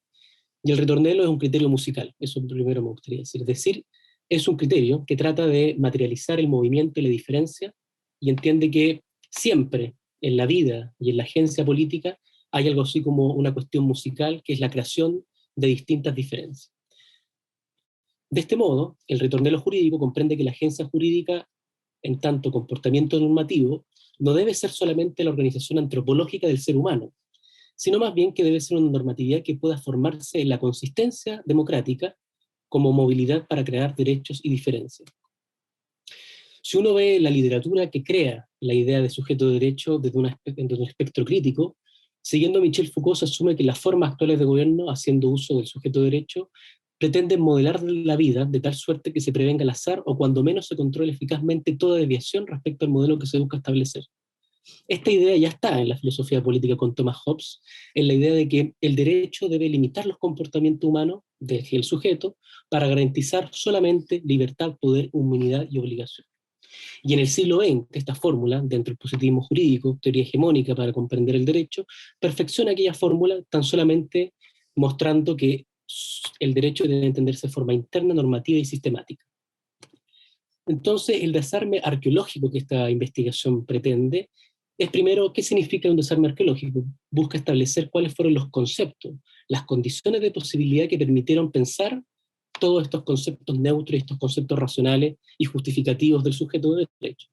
y el ritornello es un criterio musical, eso primero me gustaría decir. Es decir, es un criterio que trata de materializar el movimiento y la diferencia, y entiende que siempre en la vida y en la agencia política hay algo así como una cuestión musical, que es la creación de distintas diferencias. De este modo, el ritornello jurídico comprende que la agencia jurídica, en tanto comportamiento normativo, no debe ser solamente la organización antropológica del ser humano, sino más bien que debe ser una normatividad que pueda formarse en la consistencia democrática como movilidad para crear derechos y diferencias. Si uno ve la literatura que crea la idea de sujeto de derecho desde un espectro crítico, siguiendo a Michel Foucault, se asume que las formas actuales de gobierno, haciendo uso del sujeto de derecho, pretenden modelar la vida de tal suerte que se prevenga el azar o cuando menos se controle eficazmente toda desviación respecto al modelo que se busca establecer. Esta idea ya está en la filosofía política con Thomas Hobbes, en la idea de que el derecho debe limitar los comportamientos humanos del sujeto para garantizar solamente libertad, poder, humanidad y obligación. Y en el siglo XX, esta fórmula, dentro del positivismo jurídico, teoría hegemónica para comprender el derecho, perfecciona aquella fórmula tan solamente mostrando que el derecho debe entenderse de forma interna, normativa y sistemática. Entonces, el desarme arqueológico que esta investigación pretende es primero, ¿qué significa un desarme arqueológico? Busca establecer cuáles fueron los conceptos, las condiciones de posibilidad que permitieron pensar todos estos conceptos neutros, estos conceptos racionales y justificativos del sujeto de derecho.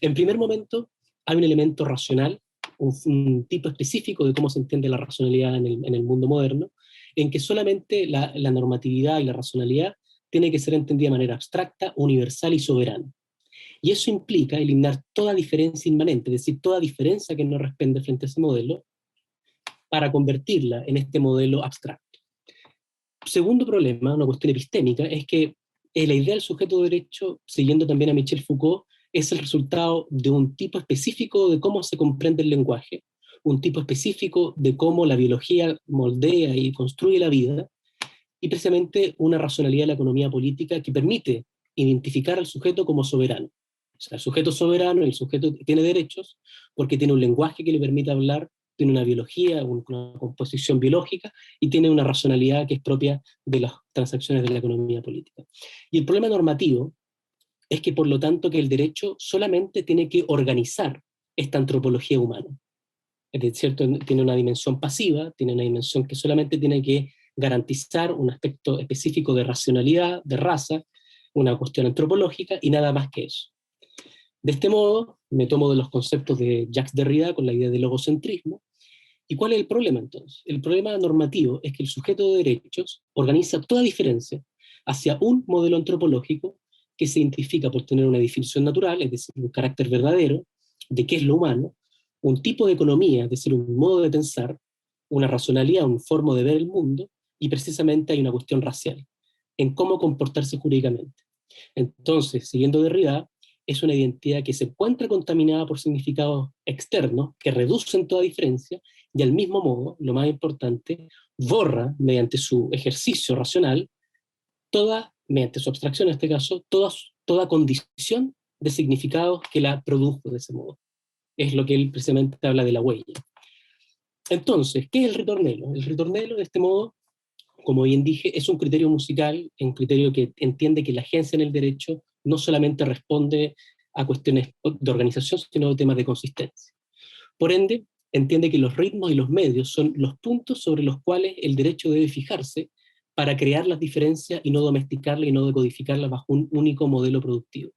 En primer momento, hay un elemento racional, un tipo específico de cómo se entiende la racionalidad en el mundo moderno, en que solamente la normatividad y la racionalidad tiene que ser entendida de manera abstracta, universal y soberana. Y eso implica eliminar toda diferencia inmanente, es decir, toda diferencia que no responde frente a ese modelo, para convertirla en este modelo abstracto. Segundo problema, una cuestión epistémica, es que la idea del sujeto de derecho, siguiendo también a Michel Foucault, es el resultado de un tipo específico de cómo se comprende el lenguaje, un tipo específico de cómo la biología moldea y construye la vida, y precisamente una racionalidad de la economía política que permite identificar al sujeto como soberano. O sea, el sujeto soberano, el sujeto tiene derechos porque tiene un lenguaje que le permite hablar, tiene una biología, una composición biológica, y tiene una racionalidad que es propia de las transacciones de la economía política. Y el problema normativo es que, por lo tanto, que el derecho solamente tiene que organizar esta antropología humana. Es cierto, tiene una dimensión pasiva, tiene una dimensión que solamente tiene que garantizar un aspecto específico de racionalidad, de raza, una cuestión antropológica, y nada más que eso. De este modo, me tomo de los conceptos de Jacques Derrida con la idea del logocentrismo. ¿Y cuál es el problema entonces? El problema normativo es que el sujeto de derechos organiza toda diferencia hacia un modelo antropológico que se identifica por tener una definición natural, es decir, un carácter verdadero de qué es lo humano, un tipo de economía, es decir, un modo de pensar, una racionalidad, un forma de ver el mundo, y precisamente hay una cuestión racial, en cómo comportarse jurídicamente. Entonces, siguiendo Derrida, es una identidad que se encuentra contaminada por significados externos que reducen toda diferencia y al mismo modo, lo más importante, borra mediante su ejercicio racional, mediante su abstracción en este caso, toda condición de significados que la produjo de ese modo. Es lo que él precisamente habla de la huella. Entonces, ¿qué es el ritornello? El ritornello, de este modo, como bien dije, es un criterio musical, un criterio que entiende que la agencia en el derecho no solamente responde a cuestiones de organización, sino a temas de consistencia. Por ende, entiende que los ritmos y los medios son los puntos sobre los cuales el derecho debe fijarse para crear las diferencias y no domesticarlas y no decodificarlas bajo un único modelo productivo.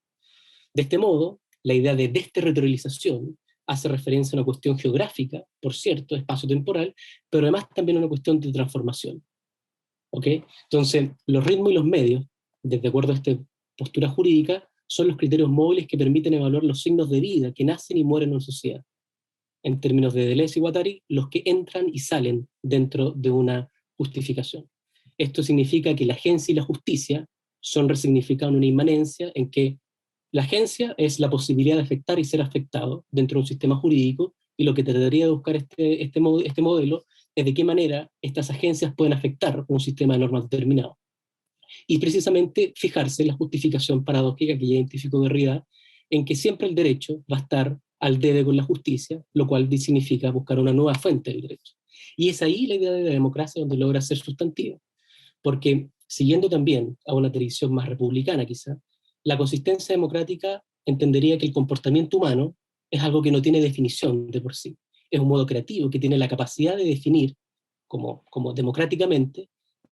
De este modo, la idea de desterritorialización hace referencia a una cuestión geográfica, por cierto, espacio-temporal, pero además también a una cuestión de transformación. ¿Okay? Entonces, los ritmos y los medios, de acuerdo a esta postura jurídica, son los criterios móviles que permiten evaluar los signos de vida que nacen y mueren en una sociedad. En términos de Deleuze y Guattari, los que entran y salen dentro de una justificación. Esto significa que la agencia y la justicia son resignificados en una inmanencia en que la agencia es la posibilidad de afectar y ser afectado dentro de un sistema jurídico, y lo que trataría de buscar este modelo es de qué manera estas agencias pueden afectar un sistema de normas determinado. Y precisamente fijarse en la justificación paradójica que ya identificó Derrida, en que siempre el derecho va a estar al debe con la justicia, lo cual significa buscar una nueva fuente del derecho. Y es ahí la idea de la democracia donde logra ser sustantiva, porque siguiendo también a una tradición más republicana quizá, la consistencia democrática entendería que el comportamiento humano es algo que no tiene definición de por sí, es un modo creativo que tiene la capacidad de definir como democráticamente,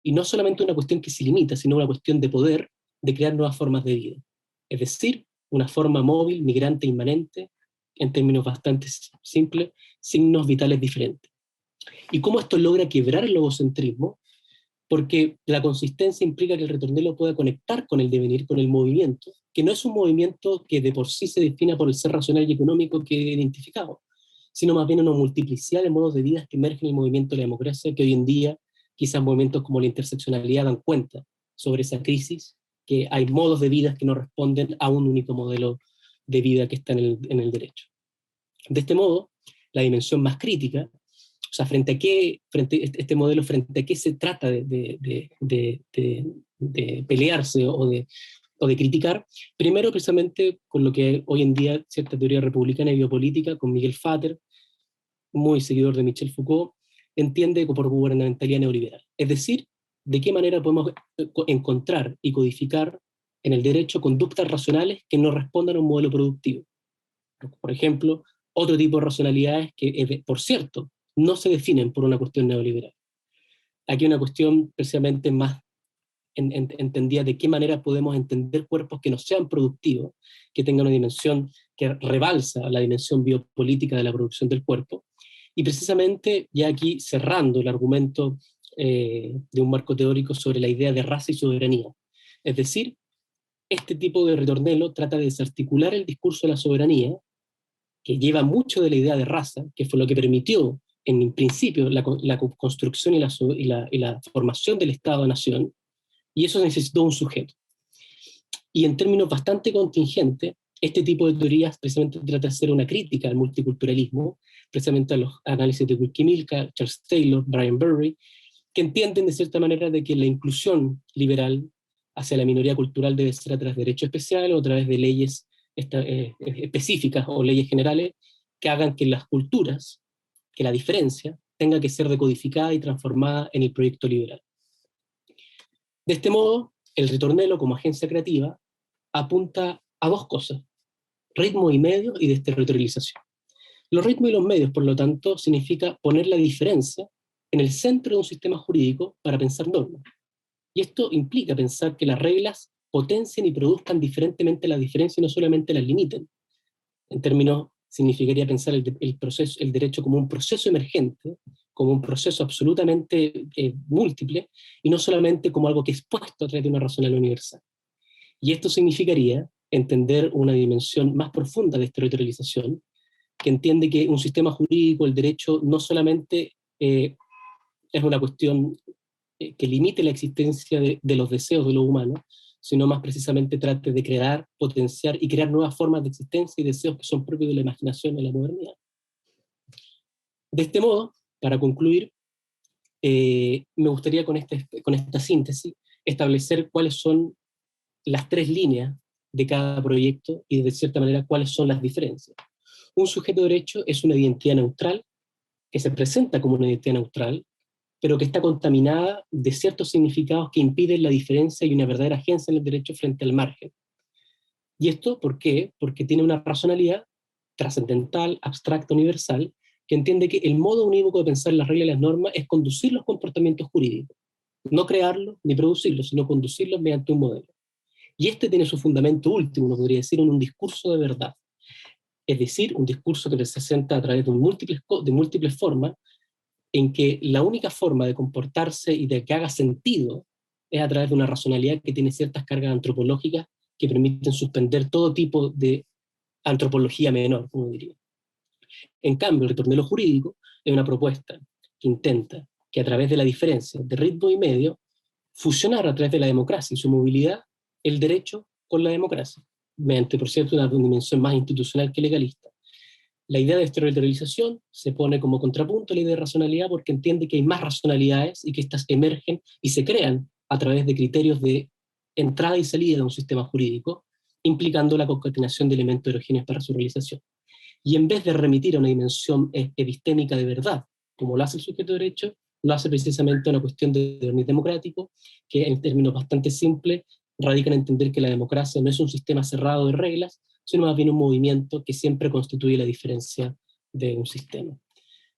y no solamente una cuestión que se limita, sino una cuestión de poder, de crear nuevas formas de vida. Es decir, una forma móvil, migrante, inmanente, en términos bastante simples, signos vitales diferentes. ¿Y cómo esto logra quebrar el logocentrismo? Porque la consistencia implica que el ritornelo pueda conectar con el devenir, con el movimiento, que no es un movimiento que de por sí se defina por el ser racional y económico que he identificado, sino más bien una multiplicidad de modos de vida que emergen en el movimiento de la democracia, que hoy en día quizás movimientos como la interseccionalidad dan cuenta sobre esa crisis, que hay modos de vida que no responden a un único modelo de vida que está en el derecho. De este modo, la dimensión más crítica, o sea, frente a este modelo, frente a qué se trata de pelearse o de criticar, primero precisamente con lo que hoy en día cierta teoría republicana y biopolítica, con Miguel Vater, muy seguidor de Michel Foucault, entiende por gubernamentalidad neoliberal. Es decir, de qué manera podemos encontrar y codificar en el derecho conductas racionales que no respondan a un modelo productivo. Por ejemplo, otro tipo de racionalidades que, por cierto, no se definen por una cuestión neoliberal. Aquí una cuestión precisamente más entendida de qué manera podemos entender cuerpos que no sean productivos, que tengan una dimensión que rebalsa la dimensión biopolítica de la producción del cuerpo. Y precisamente, ya aquí cerrando el argumento de un marco teórico sobre la idea de raza y soberanía. Es decir, este tipo de ritornelo trata de desarticular el discurso de la soberanía, que lleva mucho de la idea de raza, que fue lo que permitió en principio la construcción y la formación del Estado-Nación, y eso necesitó un sujeto. Y en términos bastante contingentes, este tipo de teorías precisamente trata de hacer una crítica al multiculturalismo, precisamente a los análisis de Wilkie-Milka, Charles Taylor, Brian Burry, que entienden de cierta manera de que la inclusión liberal hacia la minoría cultural debe ser a través de derechos especiales o a través de leyes específicas o leyes generales que hagan que las culturas, que la diferencia, tenga que ser decodificada y transformada en el proyecto liberal. De este modo, el ritornelo como agencia creativa apunta a dos cosas: ritmo y medio y desterritorialización. Los ritmos y los medios, por lo tanto, significa poner la diferencia en el centro de un sistema jurídico para pensar normas. Y esto implica pensar que las reglas potencien y produzcan diferentemente las diferencias y no solamente las limiten. En términos, significaría pensar el derecho como un proceso emergente, como un proceso absolutamente múltiple, y no solamente como algo que es puesto a través de una racionalidad universal. Y esto significaría entender una dimensión más profunda de territorialización, que entiende que un sistema jurídico, el derecho, no solamente es una cuestión que limite la existencia de los deseos de los humanos, sino más precisamente trate de crear, potenciar y crear nuevas formas de existencia y deseos que son propios de la imaginación y la modernidad. De este modo, para concluir, me gustaría con esta síntesis establecer cuáles son las tres líneas de cada proyecto y de cierta manera cuáles son las diferencias. Un sujeto de derecho es una identidad neutral que se presenta como una identidad neutral, pero que está contaminada de ciertos significados que impiden la diferencia y una verdadera agencia en el derecho frente al margen. ¿Y esto por qué? Porque tiene una racionalidad trascendental, abstracta, universal, que entiende que el modo unívoco de pensar las reglas y las normas es conducir los comportamientos jurídicos, no crearlos ni producirlos, sino conducirlos mediante un modelo. Y este tiene su fundamento último, uno podría decir, en un discurso de verdad. Es decir, un discurso que se presenta a través de múltiples formas, en que la única forma de comportarse y de que haga sentido es a través de una racionalidad que tiene ciertas cargas antropológicas que permiten suspender todo tipo de antropología menor, como diría. En cambio, el ritornelo jurídico es una propuesta que intenta que a través de la diferencia de ritmo y medio, fusionar a través de la democracia y su movilidad el derecho con la democracia, mediante, por cierto, una dimensión más institucional que legalista. La idea de territorialización se pone como contrapunto a la idea de racionalidad porque entiende que hay más racionalidades y que estas emergen y se crean a través de criterios de entrada y salida de un sistema jurídico implicando la concatenación de elementos heterogéneos para su realización. Y en vez de remitir a una dimensión epistémica de verdad, como lo hace el sujeto de derecho, lo hace precisamente una cuestión de orden democrático, que en términos bastante simples radica en entender que la democracia no es un sistema cerrado de reglas, sino más bien un movimiento que siempre constituye la diferencia de un sistema.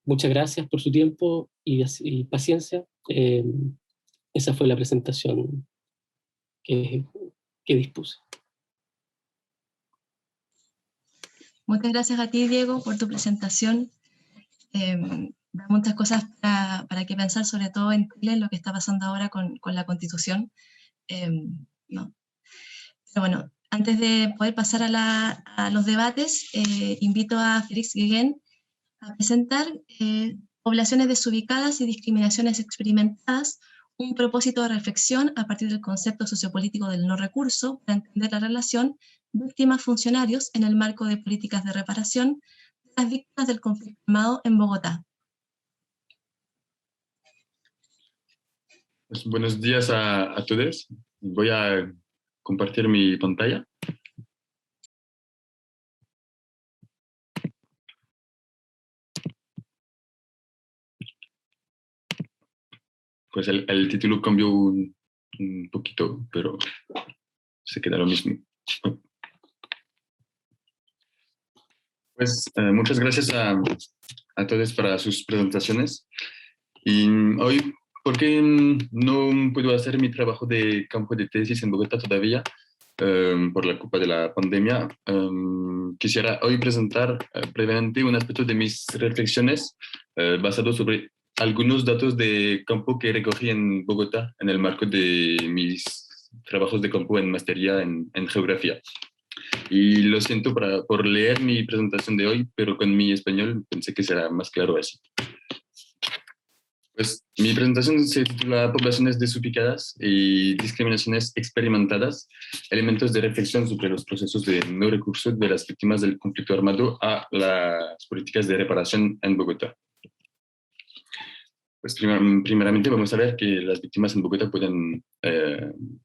Muchas gracias por su tiempo y paciencia. Esa fue la presentación que dispuse. Muchas gracias a ti, Diego, por tu presentación. Da muchas cosas para que pensar, sobre todo en Chile, lo que está pasando ahora con la Constitución. ¿No? Pero bueno, antes de poder pasar a los debates, invito a Félix Guiguén a presentar Poblaciones desubicadas y discriminaciones experimentadas, un propósito de reflexión a partir del concepto sociopolítico del no recurso para entender la relación víctimas-funcionarios en el marco de políticas de reparación de las víctimas del conflicto armado en Bogotá. Pues buenos días a todos. Voy a compartir mi pantalla. Pues el título cambió un poquito, pero se queda lo mismo. Pues muchas gracias a todos para sus presentaciones. Y hoy, porque no puedo hacer mi trabajo de campo de tesis en Bogotá todavía, por la culpa de la pandemia, quisiera hoy presentar brevemente un aspecto de mis reflexiones basado sobre algunos datos de campo que recogí en Bogotá en el marco de mis trabajos de campo en maestría en geografía. Y lo siento por leer mi presentación de hoy, pero con mi español pensé que será más claro así. Pues mi presentación se titula Poblaciones desubicadas y discriminaciones experimentadas, elementos de reflexión sobre los procesos de no recurso de las víctimas del conflicto armado a las políticas de reparación en Bogotá. Pues primeramente vamos a ver que las víctimas en Bogotá pueden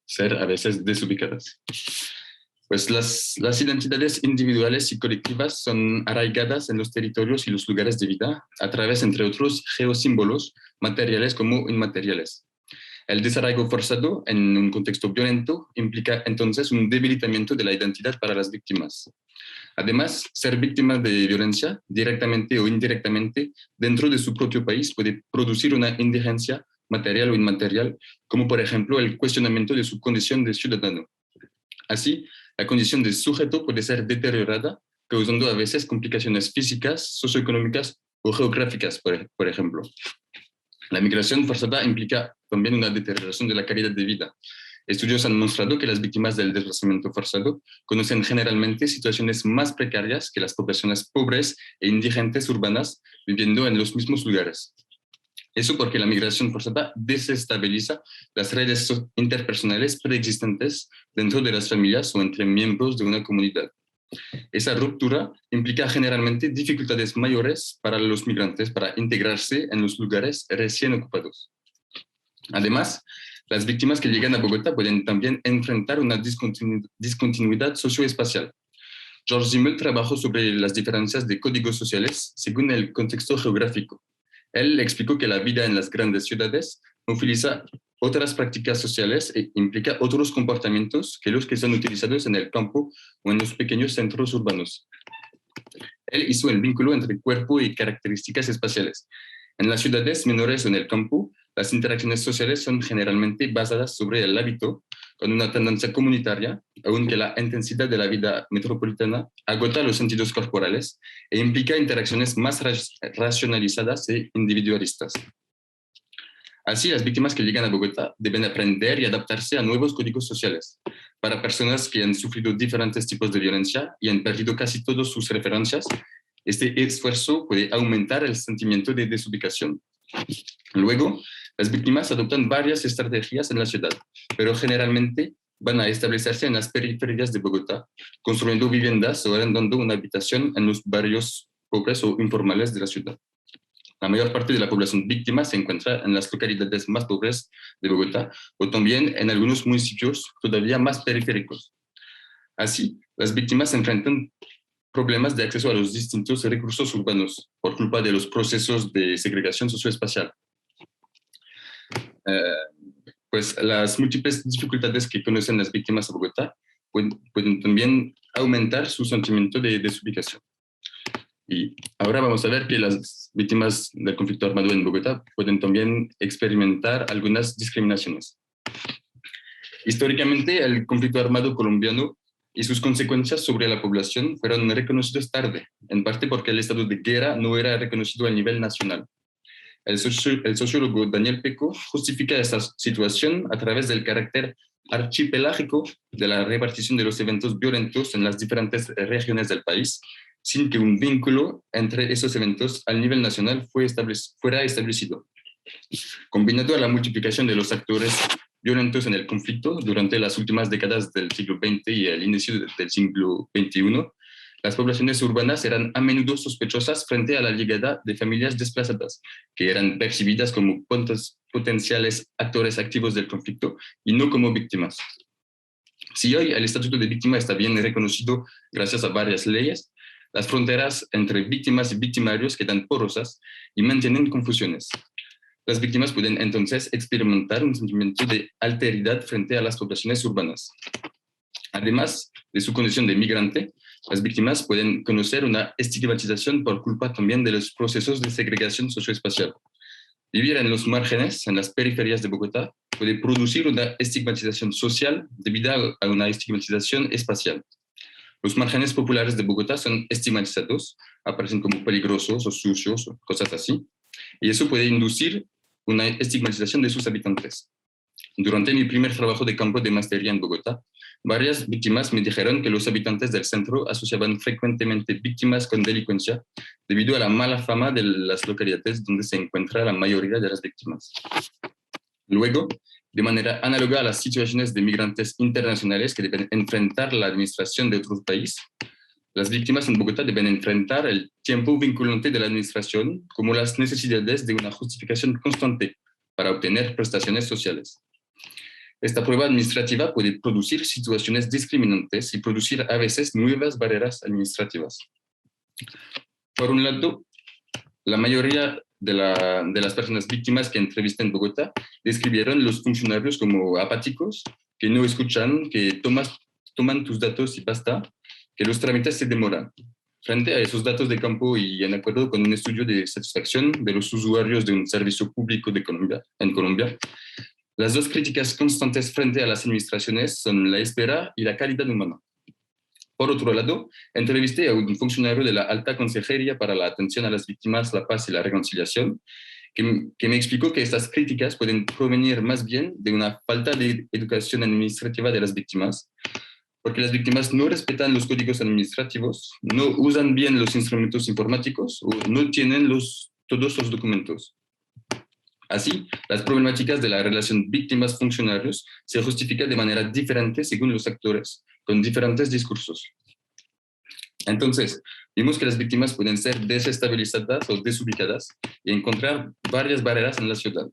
ser a veces desubicadas. Pues las identidades individuales y colectivas son arraigadas en los territorios y los lugares de vida a través, entre otros, geosímbolos, materiales como inmateriales. El desarraigo forzado en un contexto violento implica entonces un debilitamiento de la identidad para las víctimas. Además, ser víctima de violencia, directamente o indirectamente, dentro de su propio país puede producir una indigencia material o inmaterial, como por ejemplo el cuestionamiento de su condición de ciudadano. Así, la condición de sujeto puede ser deteriorada, causando a veces complicaciones físicas, socioeconómicas o geográficas, por ejemplo. La migración forzada implica también una deterioración de la calidad de vida. Estudios han mostrado que las víctimas del desplazamiento forzado conocen generalmente situaciones más precarias que las poblaciones pobres e indigentes urbanas viviendo en los mismos lugares. Eso porque la migración forzada desestabiliza las redes interpersonales preexistentes dentro de las familias o entre miembros de una comunidad. Esa ruptura implica generalmente dificultades mayores para los migrantes para integrarse en los lugares recién ocupados. Además, las víctimas que llegan a Bogotá pueden también enfrentar una discontinuidad socioespacial. George Simmel trabajó sobre las diferencias de códigos sociales según el contexto geográfico. Él explicó que la vida en las grandes ciudades utiliza otras prácticas sociales e implica otros comportamientos que los que son utilizados en el campo o en los pequeños centros urbanos. Él hizo el vínculo entre cuerpo y características espaciales. En las ciudades menores o en el campo, las interacciones sociales son generalmente basadas sobre el hábito, con una tendencia comunitaria, aunque la intensidad de la vida metropolitana agota los sentidos corporales e implica interacciones más racionalizadas e individualistas. Así, las víctimas que llegan a Bogotá deben aprender y adaptarse a nuevos códigos sociales. Para personas que han sufrido diferentes tipos de violencia y han perdido casi todas sus referencias, este esfuerzo puede aumentar el sentimiento de desubicación. Luego, las víctimas adoptan varias estrategias en la ciudad, pero generalmente van a establecerse en las periferias de Bogotá, construyendo viviendas o arrendando una habitación en los barrios pobres o informales de la ciudad. La mayor parte de la población víctima se encuentra en las localidades más pobres de Bogotá o también en algunos municipios todavía más periféricos. Así, las víctimas enfrentan problemas de acceso a los distintos recursos urbanos por culpa de los procesos de segregación socioespacial. Pues las múltiples dificultades que conocen las víctimas de Bogotá pueden también aumentar su sentimiento de desubicación. Y ahora vamos a ver que las víctimas del conflicto armado en Bogotá pueden también experimentar algunas discriminaciones. Históricamente, el conflicto armado colombiano y sus consecuencias sobre la población fueron reconocidos tarde, en parte porque el estado de guerra no era reconocido a nivel nacional. El sociólogo Daniel Peco justifica esta situación a través del carácter archipelágico de la repartición de los eventos violentos en las diferentes regiones del país, sin que un vínculo entre esos eventos al nivel nacional fuera establecido. Combinado a la multiplicación de los actores violentos en el conflicto durante las últimas décadas del siglo XX y el inicio del siglo XXI, las poblaciones urbanas eran a menudo sospechosas frente a la llegada de familias desplazadas, que eran percibidas como potenciales actores activos del conflicto y no como víctimas. Si hoy el estatuto de víctima está bien reconocido gracias a varias leyes, las fronteras entre víctimas y victimarios quedan porosas y mantienen confusiones. Las víctimas pueden entonces experimentar un sentimiento de alteridad frente a las poblaciones urbanas. Además de su condición de migrante, las víctimas pueden conocer una estigmatización por culpa también de los procesos de segregación socioespacial. Vivir en los márgenes, en las periferias de Bogotá, puede producir una estigmatización social debido a una estigmatización espacial. Los márgenes populares de Bogotá son estigmatizados, aparecen como peligrosos o sucios o cosas así, y eso puede inducir una estigmatización de sus habitantes. Durante mi primer trabajo de campo de maestría en Bogotá, varias víctimas me dijeron que los habitantes del centro asociaban frecuentemente víctimas con delincuencia debido a la mala fama de las localidades donde se encuentra la mayoría de las víctimas. Luego, de manera análoga a las situaciones de migrantes internacionales que deben enfrentar la administración de otro país, las víctimas en Bogotá deben enfrentar el tiempo vinculante de la administración como las necesidades de una justificación constante para obtener prestaciones sociales. Esta prueba administrativa puede producir situaciones discriminantes y producir a veces nuevas barreras administrativas. Por un lado, la mayoría de las personas víctimas que entrevisté en Bogotá describieron los funcionarios como apáticos, que no escuchan, que toman tus datos y basta, que los trámites se demoran. Frente a esos datos de campo y en acuerdo con un estudio de satisfacción de los usuarios de un servicio público en Colombia, las dos críticas constantes frente a las administraciones son la espera y la calidad humana. Por otro lado, entrevisté a un funcionario de la Alta Consejería para la Atención a las Víctimas, la Paz y la Reconciliación, que me explicó que estas críticas pueden provenir más bien de una falta de educación administrativa de las víctimas, porque las víctimas no respetan los códigos administrativos, no usan bien los instrumentos informáticos o no tienen todos los documentos. Así, las problemáticas de la relación víctimas-funcionarios se justifican de manera diferente según los actores, con diferentes discursos. Entonces, vimos que las víctimas pueden ser desestabilizadas o desubicadas y encontrar varias barreras en la ciudad.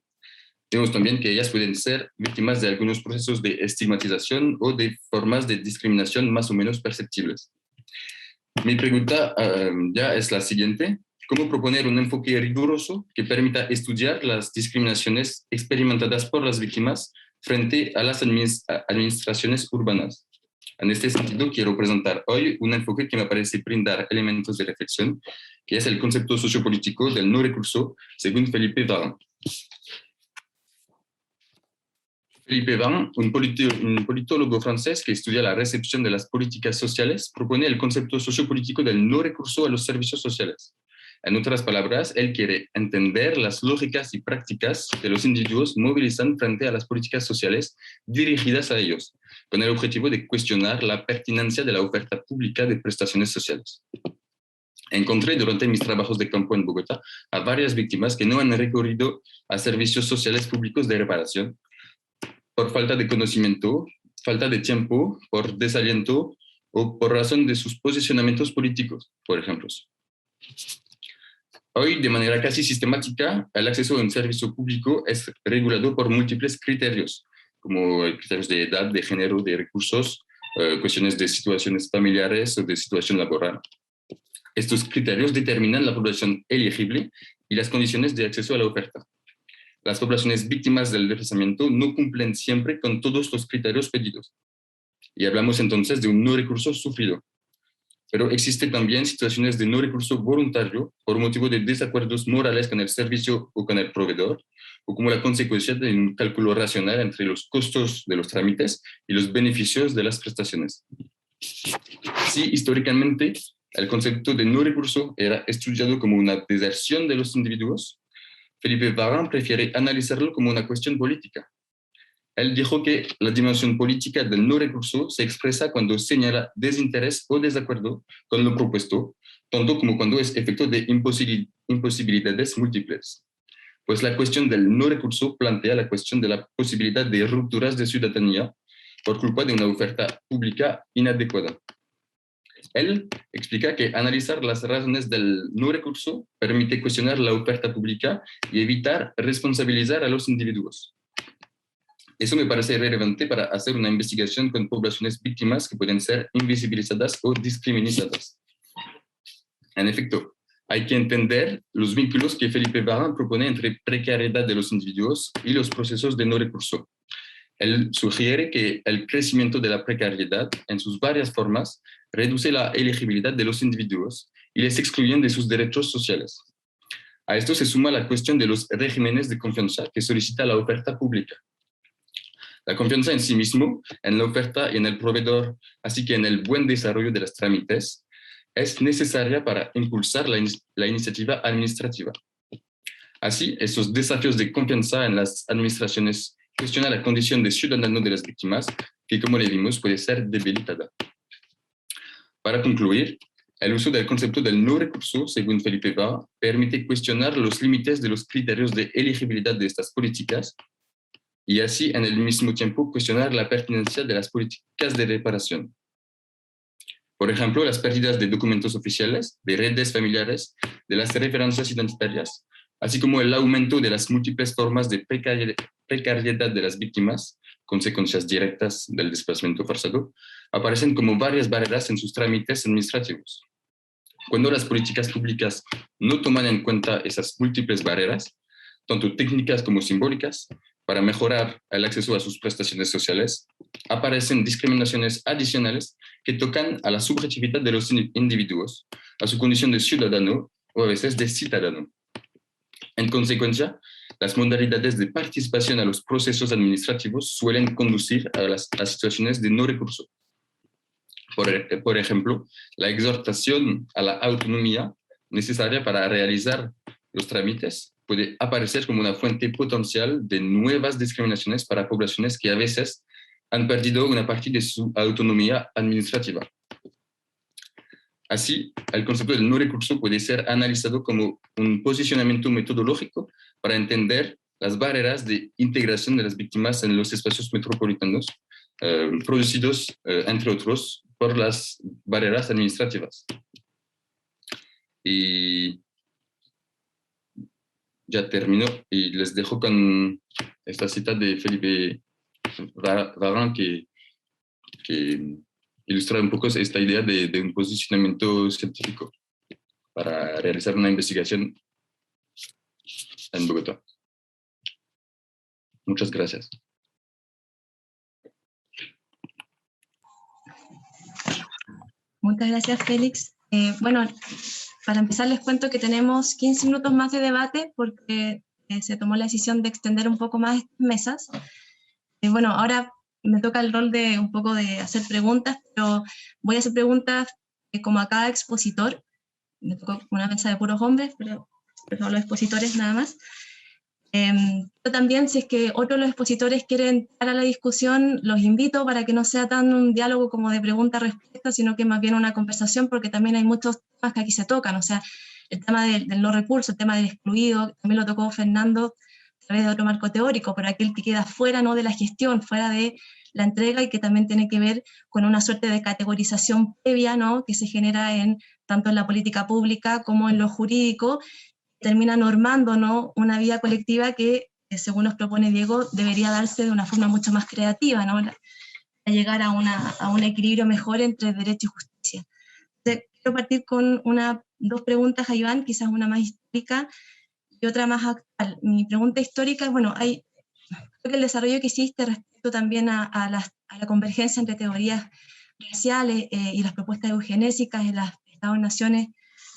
Vimos también que ellas pueden ser víctimas de algunos procesos de estigmatización o de formas de discriminación más o menos perceptibles. Mi pregunta ya es la siguiente. ¿Cómo proponer un enfoque riguroso que permita estudiar las discriminaciones experimentadas por las víctimas frente a las administraciones urbanas? En este sentido, quiero presentar hoy un enfoque que me parece brindar elementos de reflexión, que es el concepto sociopolítico del no recurso, según Philippe Varin. Philippe Varin, un politólogo francés que estudia la recepción de las políticas sociales, propone el concepto sociopolítico del no recurso a los servicios sociales. En otras palabras, él quiere entender las lógicas y prácticas que los individuos movilizan frente a las políticas sociales dirigidas a ellos, con el objetivo de cuestionar la pertinencia de la oferta pública de prestaciones sociales. Encontré durante mis trabajos de campo en Bogotá a varias víctimas que no han recurrido a servicios sociales públicos de reparación por falta de conocimiento, falta de tiempo, por desaliento o por razón de sus posicionamientos políticos, por ejemplo. Hoy, de manera casi sistemática, el acceso a un servicio público es regulado por múltiples criterios, como criterios de edad, de género, de recursos, cuestiones de situaciones familiares o de situación laboral. Estos criterios determinan la población elegible y las condiciones de acceso a la oferta. Las poblaciones víctimas del desplazamiento no cumplen siempre con todos los criterios pedidos. Y hablamos entonces de un no recurso sufrido. Pero existen también situaciones de no recurso voluntario por motivo de desacuerdos morales con el servicio o con el proveedor, o como la consecuencia de un cálculo racional entre los costos de los trámites y los beneficios de las prestaciones. Sí, históricamente, el concepto de no recurso era estudiado como una deserción de los individuos. Felipe Varán prefiere analizarlo como una cuestión política. Él dijo que la dimensión política del no recurso se expresa cuando señala desinterés o desacuerdo con lo propuesto, tanto como cuando es efecto de imposibilidades múltiples. Pues la cuestión del no recurso plantea la cuestión de la posibilidad de rupturas de ciudadanía por culpa de una oferta pública inadecuada. Él explica que analizar las razones del no recurso permite cuestionar la oferta pública y evitar responsabilizar a los individuos. Eso me parece relevante para hacer una investigación con poblaciones víctimas que pueden ser invisibilizadas o discriminadas. En efecto, hay que entender los vínculos que Felipe Varán propone entre precariedad de los individuos y los procesos de no recurso. Él sugiere que el crecimiento de la precariedad en sus varias formas reduce la elegibilidad de los individuos y les excluyen de sus derechos sociales. A esto se suma la cuestión de los regímenes de confianza que solicita la oferta pública. La confianza en sí mismo, en la oferta y en el proveedor, así que en el buen desarrollo de los trámites, es necesaria para impulsar la iniciativa administrativa. Así, esos desafíos de confianza en las administraciones cuestionan la condición de ciudadano de las víctimas, que como le vimos puede ser debilitada. Para concluir, el uso del concepto del no recurso, según Felipe Varán, permite cuestionar los límites de los criterios de elegibilidad de estas políticas y así en el mismo tiempo cuestionar la pertinencia de las políticas de reparación. Por ejemplo, las pérdidas de documentos oficiales, de redes familiares, de las referencias identitarias, así como el aumento de las múltiples formas de precariedad de las víctimas, consecuencias directas del desplazamiento forzado, aparecen como varias barreras en sus trámites administrativos. Cuando las políticas públicas no toman en cuenta esas múltiples barreras, tanto técnicas como simbólicas, para mejorar el acceso a sus prestaciones sociales, aparecen discriminaciones adicionales que tocan a la subjetividad de los individuos, a su condición de ciudadano o a veces de ciudadano. En consecuencia, las modalidades de participación a los procesos administrativos suelen conducir a situaciones de no recurso. Por ejemplo, la exhortación a la autonomía necesaria para realizar los trámites puede aparecer como una fuente potencial de nuevas discriminaciones para poblaciones que a veces han perdido una parte de su autonomía administrativa. Así, el concepto del no recurso puede ser analizado como un posicionamiento metodológico para entender las barreras de integración de las víctimas en los espacios metropolitanos, producidos, entre otros, por las barreras administrativas. Y ya termino y les dejo con esta cita de Felipe Varán que ilustra un poco esta idea de un posicionamiento científico para realizar una investigación en Bogotá. Muchas gracias. Muchas gracias, Félix. Bueno, para empezar les cuento que tenemos 15 minutos más de debate porque se tomó la decisión de extender un poco más estas mesas. Bueno, ahora me toca el rol de un poco de hacer preguntas, pero voy a hacer preguntas como a cada expositor. Me tocó una mesa de puros hombres, pero por favor los expositores nada más. Yo también, si es que otros de los expositores quieren entrar a la discusión, los invito para que no sea tan un diálogo como de pregunta-respuesta, sino que más bien una conversación, porque también hay muchos temas que aquí se tocan, o sea, el tema del no recurso, el tema del excluido, también lo tocó Fernando a través de otro marco teórico, pero aquel que queda fuera, ¿no?, de la gestión, fuera de la entrega, y que también tiene que ver con una suerte de categorización previa, ¿no?, que se genera tanto en la política pública como en lo jurídico, termina normando, ¿no?, una vida colectiva que, según nos propone Diego, debería darse de una forma mucho más creativa, ¿no? llegar a un equilibrio mejor entre derecho y justicia. Entonces, quiero partir con dos preguntas a Iván, quizás una más histórica y otra más actual. Mi pregunta histórica es, bueno, creo que el desarrollo que hiciste respecto también a la convergencia entre teorías raciales y las propuestas eugenésicas en las Estados-naciones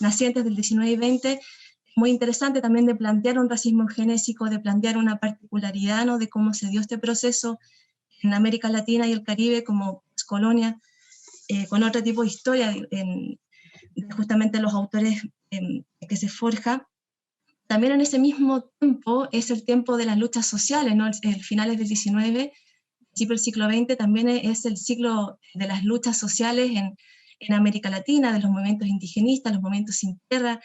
nacientes del 19 y 20, muy interesante también de plantear un racismo eugenésico, de plantear una particularidad, ¿no?, de cómo se dio este proceso en América Latina y el Caribe como colonia, con otro tipo de historia, justamente los autores que se forja. También en ese mismo tiempo es el tiempo de las luchas sociales, ¿no? El finales del 19, principio del siglo XX, también es el siglo de las luchas sociales en América Latina, de los movimientos indigenistas, los movimientos sin tierra.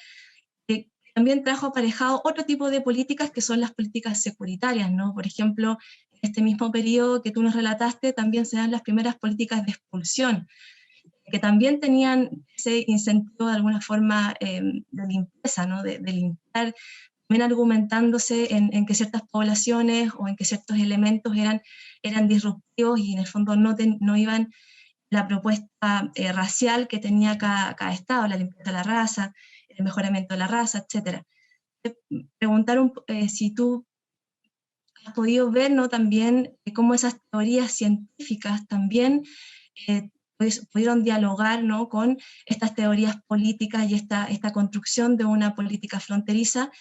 También trajo aparejado otro tipo de políticas que son las políticas securitarias, ¿no? Por ejemplo, en este mismo periodo que tú nos relataste, también se dan las primeras políticas de expulsión, que también tenían ese incentivo de alguna forma de limpieza, ¿no? De limpiar, también argumentándose en que ciertas poblaciones o en que ciertos elementos eran disruptivos y en el fondo no iban la propuesta racial que tenía cada estado, la limpieza de la raza, el mejoramiento de la raza, etc. Preguntar si tú has podido ver, ¿no?, también cómo esas teorías científicas también pudieron dialogar, ¿no?, con estas teorías políticas y esta construcción de una política fronteriza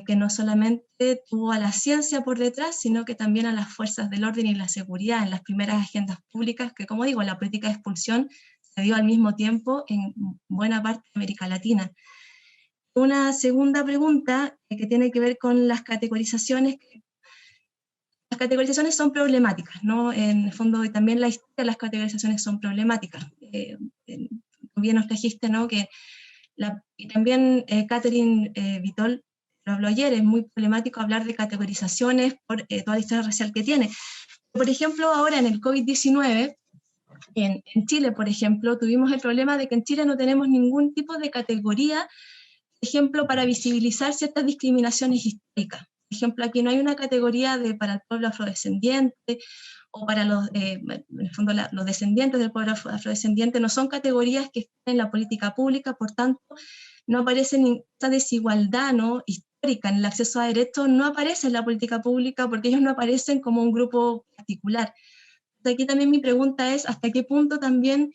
que no solamente tuvo a la ciencia por detrás, sino que también a las fuerzas del orden y la seguridad en las primeras agendas públicas, que como digo, la política de expulsión se dio al mismo tiempo en buena parte de América Latina. Una segunda pregunta que tiene que ver con las categorizaciones. Las categorizaciones son problemáticas, ¿no? En el fondo, y también la historia de las categorizaciones son problemáticas. Bien nos trajiste, ¿no?, y también Catherine Vitol lo habló ayer, es muy problemático hablar de categorizaciones por toda la historia racial que tiene. Por ejemplo, ahora en el COVID-19, en Chile, por ejemplo, tuvimos el problema de que en Chile no tenemos ningún tipo de categoría, por ejemplo, para visibilizar ciertas discriminaciones históricas. Por ejemplo, aquí no hay una categoría para el pueblo afrodescendiente, o para en el fondo los descendientes del pueblo afrodescendiente, no son categorías que están en la política pública, por tanto, no aparece esta desigualdad, ¿no?, histórica en el acceso a derechos, no aparece en la política pública porque ellos no aparecen como un grupo particular. Entonces, aquí también mi pregunta es, ¿hasta qué punto también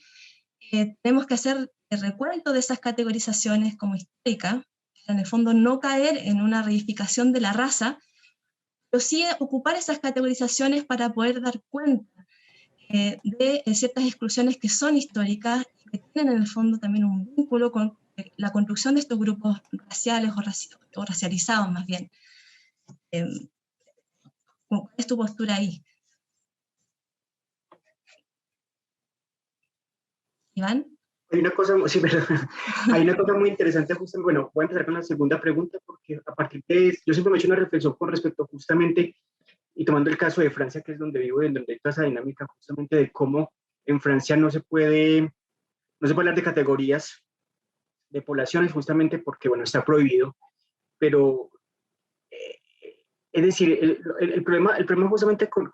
tenemos que hacer el recuento de esas categorizaciones como históricas, en el fondo no caer en una reificación de la raza, pero sí ocupar esas categorizaciones para poder dar cuenta de ciertas exclusiones que son históricas y que tienen en el fondo también un vínculo con la construcción de estos grupos raciales o racializados más bien? ¿Cuál es tu postura ahí? ¿Iván? Hay una cosa, sí, hay una cosa muy interesante, justamente, bueno, voy a empezar con la segunda pregunta, porque a partir de, yo siempre me he hecho una reflexión con respecto justamente, y tomando el caso de Francia, que es donde vivo, y donde hay toda esa dinámica justamente de cómo en Francia no se puede hablar de categorías de poblaciones, justamente porque, bueno, está prohibido, pero, es decir, el problema justamente con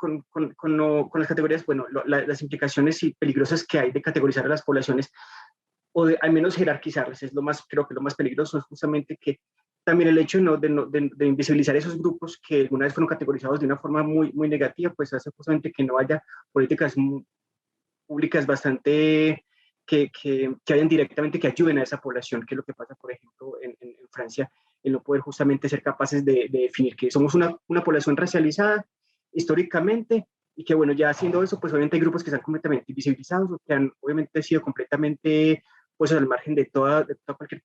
las categorías, bueno, las implicaciones y peligrosas que hay de categorizar a las poblaciones, o de al menos jerarquizarlas, es creo que lo más peligroso es justamente que también el hecho de invisibilizar esos grupos que alguna vez fueron categorizados de una forma muy, muy negativa, pues hace justamente que no haya políticas públicas bastante que vayan directamente, que ayuden a esa población, que es lo que pasa, por ejemplo, en Francia, el no poder justamente ser capaces de definir que somos una población racializada históricamente, y que, bueno, ya haciendo eso, pues obviamente hay grupos que están completamente invisibilizados, o que han obviamente sido completamente pues al margen de toda cualquier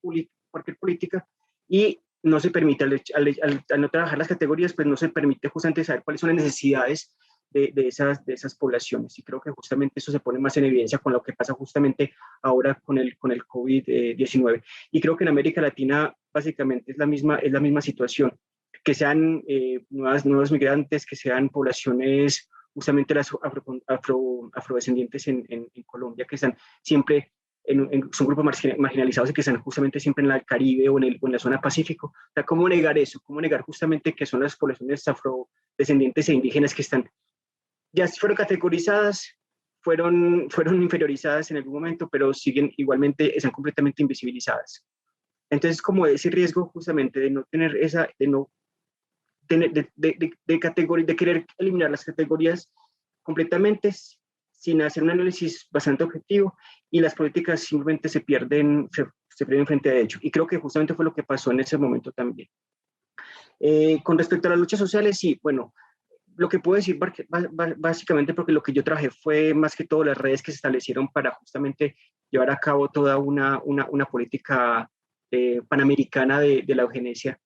política, y no se permite, al no trabajar las categorías, pues no se permite justamente saber cuáles son las necesidades de esas poblaciones, y creo que justamente eso se pone más en evidencia con lo que pasa justamente ahora con el COVID-19, y creo que en América Latina básicamente es la misma situación, que sean nuevos migrantes, que sean poblaciones justamente las afrodescendientes en Colombia, que están siempre son grupos marginalizados y que están justamente siempre en el Caribe o en la zona Pacífico. O sea, ¿cómo negar eso? ¿Cómo negar justamente que son las poblaciones afrodescendientes e indígenas que ya fueron categorizadas, fueron inferiorizadas en algún momento, pero siguen igualmente, están completamente invisibilizadas. Entonces, como ese riesgo justamente de no tener de no tener, de querer eliminar las categorías completamente sin hacer un análisis bastante objetivo, y las políticas simplemente se pierden frente a ello. Y creo que justamente fue lo que pasó en ese momento también. Con respecto a las luchas sociales, sí, bueno, lo que puedo decir básicamente, porque lo que yo trabajé fue más que todo las redes que se establecieron para justamente llevar a cabo toda una política panamericana de la eugenesia.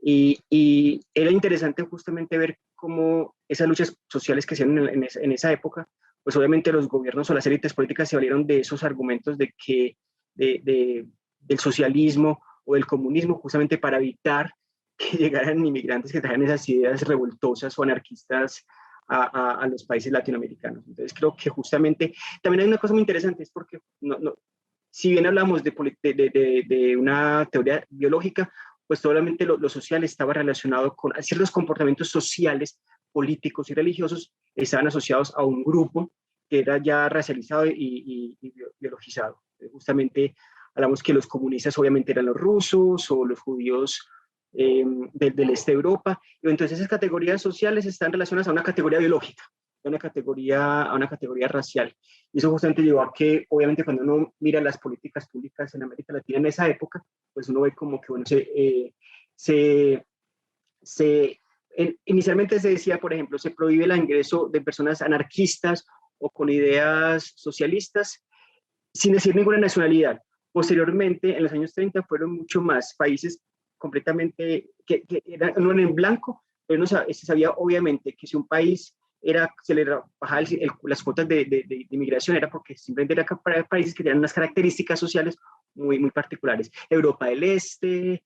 Y era interesante justamente ver cómo esas luchas sociales que se hicieron en esa época, pues obviamente los gobiernos o las élites políticas se valieron de esos argumentos de que del socialismo o del comunismo justamente para evitar que llegaran inmigrantes que trajeran esas ideas revoltosas o anarquistas a los países latinoamericanos. Entonces creo que justamente también hay una cosa muy interesante, es porque si bien hablamos de una teoría biológica, pues solamente lo social estaba relacionado con ciertos comportamientos sociales, políticos y religiosos, estaban asociados a un grupo que era ya racializado y biologizado. Justamente hablamos que los comunistas obviamente eran los rusos o los judíos del este de Europa, y entonces esas categorías sociales están relacionadas a una categoría biológica, a una categoría racial. Y eso justamente llevó a que, obviamente, cuando uno mira las políticas públicas en América Latina en esa época, pues uno ve como que, bueno, inicialmente se decía, por ejemplo, se prohíbe el ingreso de personas anarquistas o con ideas socialistas, sin decir ninguna nacionalidad. Posteriormente, en los años 30, fueron mucho más países completamente, que eran en blanco, pero no se sabía obviamente que si un país se le bajaba las cuotas de inmigración, era porque simplemente era para países que tenían unas características sociales muy, muy particulares. Europa del Este,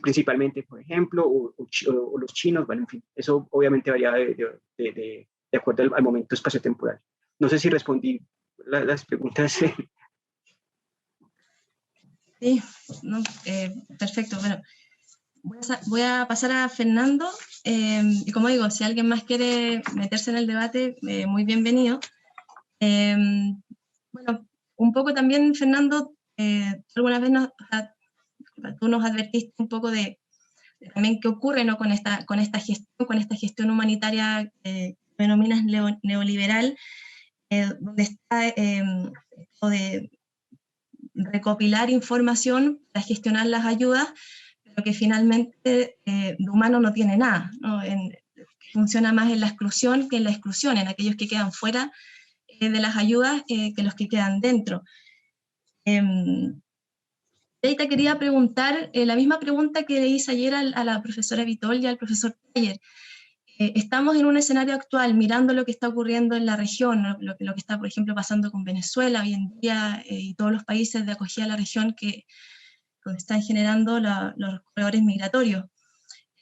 principalmente, por ejemplo, o los chinos, bueno, en fin, eso obviamente varía de acuerdo al momento espacio-temporal. No sé si respondí las preguntas. Sí, no, perfecto. Bueno, voy a pasar a Fernando, y como digo, si alguien más quiere meterse en el debate, muy bienvenido. Bueno, un poco también, Fernando, alguna vez tú nos advertiste un poco de también qué ocurre, ¿no?, con esta gestión humanitaria que denominas neoliberal, donde está de recopilar información para gestionar las ayudas, pero que finalmente de humano no tiene nada, ¿no? Funciona más en la exclusión que en la exclusión, en aquellos que quedan fuera de las ayudas que los que quedan dentro. Ahí te quería preguntar la misma pregunta que le hice ayer a la profesora Vitol y al profesor Taller. Estamos en un escenario actual, mirando lo que está ocurriendo en la región, lo que está, por ejemplo, pasando con Venezuela hoy en día, y todos los países de acogida a la región donde están generando los corredores migratorios.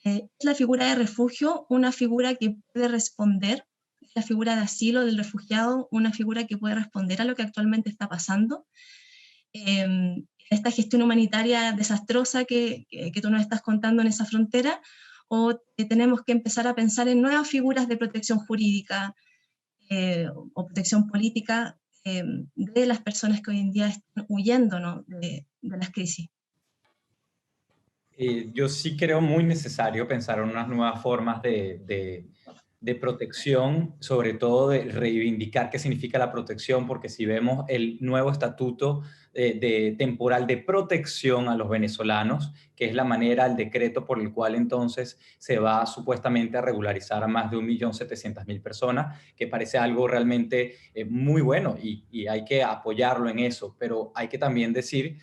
¿Es la figura de refugio una figura que puede responder? ¿Es la figura de asilo del refugiado una figura que puede responder a lo que actualmente está pasando? Esta gestión humanitaria desastrosa que tú nos estás contando en esa frontera, o tenemos que empezar a pensar en nuevas figuras de protección jurídica o protección política de las personas que hoy en día están huyendo, ¿no?, de las crisis. Yo sí creo muy necesario pensar en unas nuevas formas de protección, sobre todo de reivindicar qué significa la protección, porque si vemos el nuevo estatuto temporal de protección a los venezolanos, que es la manera, el decreto por el cual entonces se va supuestamente a regularizar a más de 1.700.000 personas, que parece algo realmente muy bueno y hay que apoyarlo en eso, pero hay que también decir,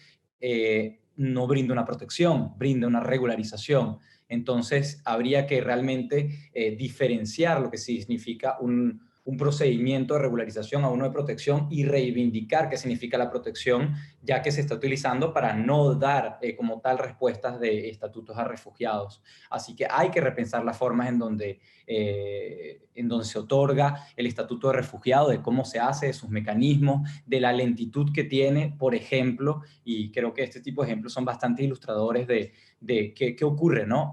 no brinda una protección, brinda una regularización. Entonces, habría que realmente diferenciar lo que significa un procedimiento de regularización a uno de protección y reivindicar qué significa la protección, ya que se está utilizando para no dar como tal respuestas de estatutos a refugiados. Así que hay que repensar las formas en donde se otorga el estatuto de refugiado, de cómo se hace, de sus mecanismos, de la lentitud que tiene, por ejemplo, y creo que este tipo de ejemplos son bastante ilustradores de qué ocurre, ¿no?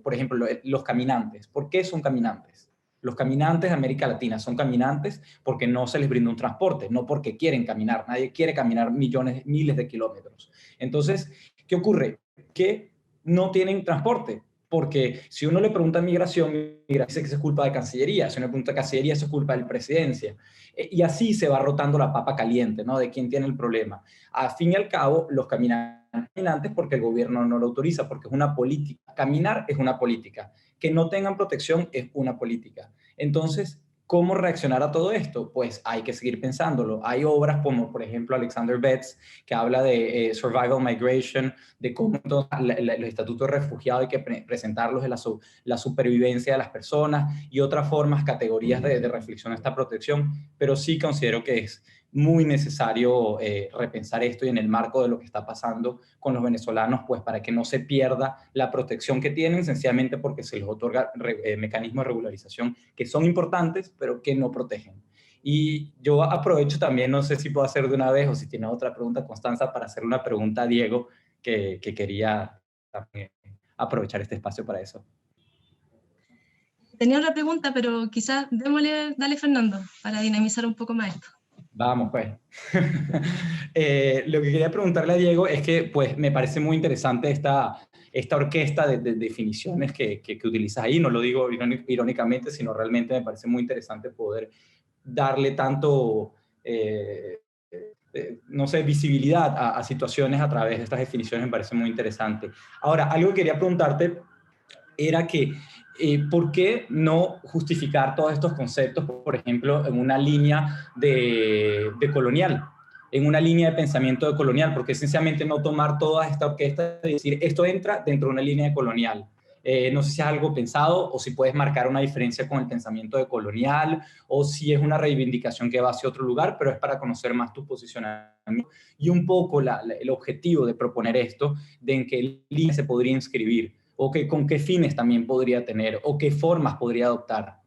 Por ejemplo, los caminantes. ¿Por qué son caminantes? Los caminantes de América Latina son caminantes porque no se les brinda un transporte, no porque quieren caminar. Nadie quiere caminar miles de kilómetros. Entonces, ¿qué ocurre? Que no tienen transporte. Porque si uno le pregunta a migración dice que eso es culpa de Cancillería. Si uno le pregunta a Cancillería, eso es culpa de la Presidencia. Y así se va rotando la papa caliente, ¿no? De quién tiene el problema. Al fin y al cabo, los caminantes porque el gobierno no lo autoriza, porque es una política. Caminar es una política. Que no tengan protección es una política. Entonces, ¿cómo reaccionar a todo esto? Pues hay que seguir pensándolo. Hay obras como, por ejemplo, Alexander Betts, que habla de survival migration, de cómo los estatutos de refugiado hay que presentarlos en la supervivencia de las personas y otras formas, categorías de reflexión a esta protección, pero sí considero que es muy necesario repensar esto y en el marco de lo que está pasando con los venezolanos, pues para que no se pierda la protección que tienen, sencillamente porque se les otorga mecanismos de regularización que son importantes, pero que no protegen. Y yo aprovecho también, no sé si puedo hacer de una vez o si tiene otra pregunta, Constanza, para hacer una pregunta a Diego, que quería también aprovechar este espacio para eso. Tenía otra pregunta, pero quizás dale Fernando, para dinamizar un poco más esto. Vamos, pues. Lo que quería preguntarle a Diego es que, pues, me parece muy interesante esta orquesta de definiciones que utilizas ahí. No lo digo irónicamente, sino realmente me parece muy interesante poder darle tanto, no sé, visibilidad a situaciones a través de estas definiciones. Me parece muy interesante. Ahora, algo que quería preguntarte era que ¿por qué no justificar todos estos conceptos, por ejemplo, en una línea de colonial, en una línea de pensamiento de colonial? Porque esencialmente no tomar toda esta orquesta y decir, esto entra dentro de una línea de colonial. No sé si es algo pensado o si puedes marcar una diferencia con el pensamiento de colonial o si es una reivindicación que va hacia otro lugar, pero es para conocer más tu posicionamiento y un poco el objetivo de proponer esto, de en qué línea se podría inscribir o que, con qué fines también podría tener, o qué formas podría adoptar.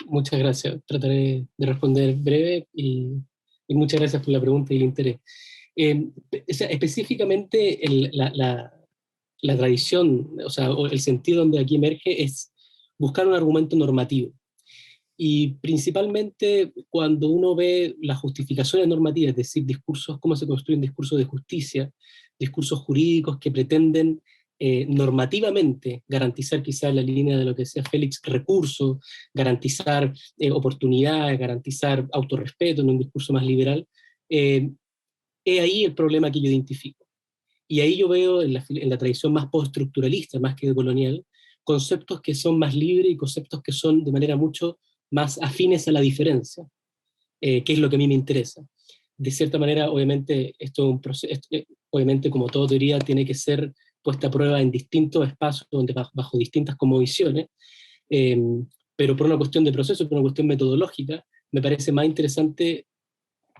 Muchas gracias. Trataré de responder breve y muchas gracias por la pregunta y el interés. O sea, específicamente la tradición, o sea, el sentido donde aquí emerge es buscar un argumento normativo. Y principalmente cuando uno ve las justificaciones normativas, es decir, discursos, cómo se construyen discursos de justicia, discursos jurídicos que pretenden normativamente garantizar quizás la línea de lo que decía Félix, recursos, garantizar oportunidades, garantizar autorrespeto en un discurso más liberal, es ahí el problema que yo identifico. Y ahí yo veo en la tradición más postestructuralista, más que colonial, conceptos que son más libres y conceptos que son de manera mucho más afines a la diferencia, que es lo que a mí me interesa. De cierta manera, obviamente, esto es un proceso, obviamente, como toda teoría, tiene que ser puesta a prueba en distintos espacios, bajo distintas cosmovisiones, pero por una cuestión de proceso, por una cuestión metodológica, me parece más interesante,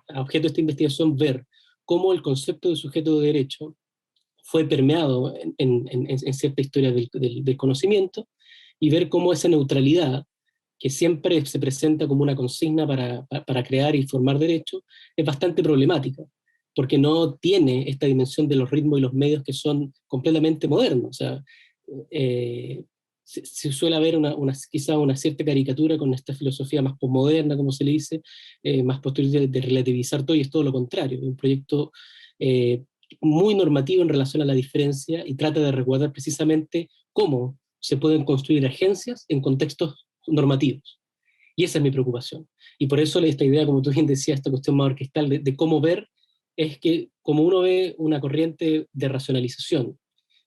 a objeto de esta investigación, ver cómo el concepto de sujeto de derecho fue permeado en cierta historia del conocimiento, y ver cómo esa neutralidad, que siempre se presenta como una consigna para crear y formar derechos, es bastante problemática, porque no tiene esta dimensión de los ritmos y los medios que son completamente modernos. O sea, se suele haber quizá una cierta caricatura con esta filosofía más posmoderna, como se le dice, más posterior de relativizar todo, y es todo lo contrario, un proyecto muy normativo en relación a la diferencia, y trata de recordar precisamente cómo se pueden construir agencias en contextos normativos. Y esa es mi preocupación. Y por eso esta idea, como tú bien decías, esta cuestión más orquestal de cómo ver, es que como uno ve una corriente de racionalización,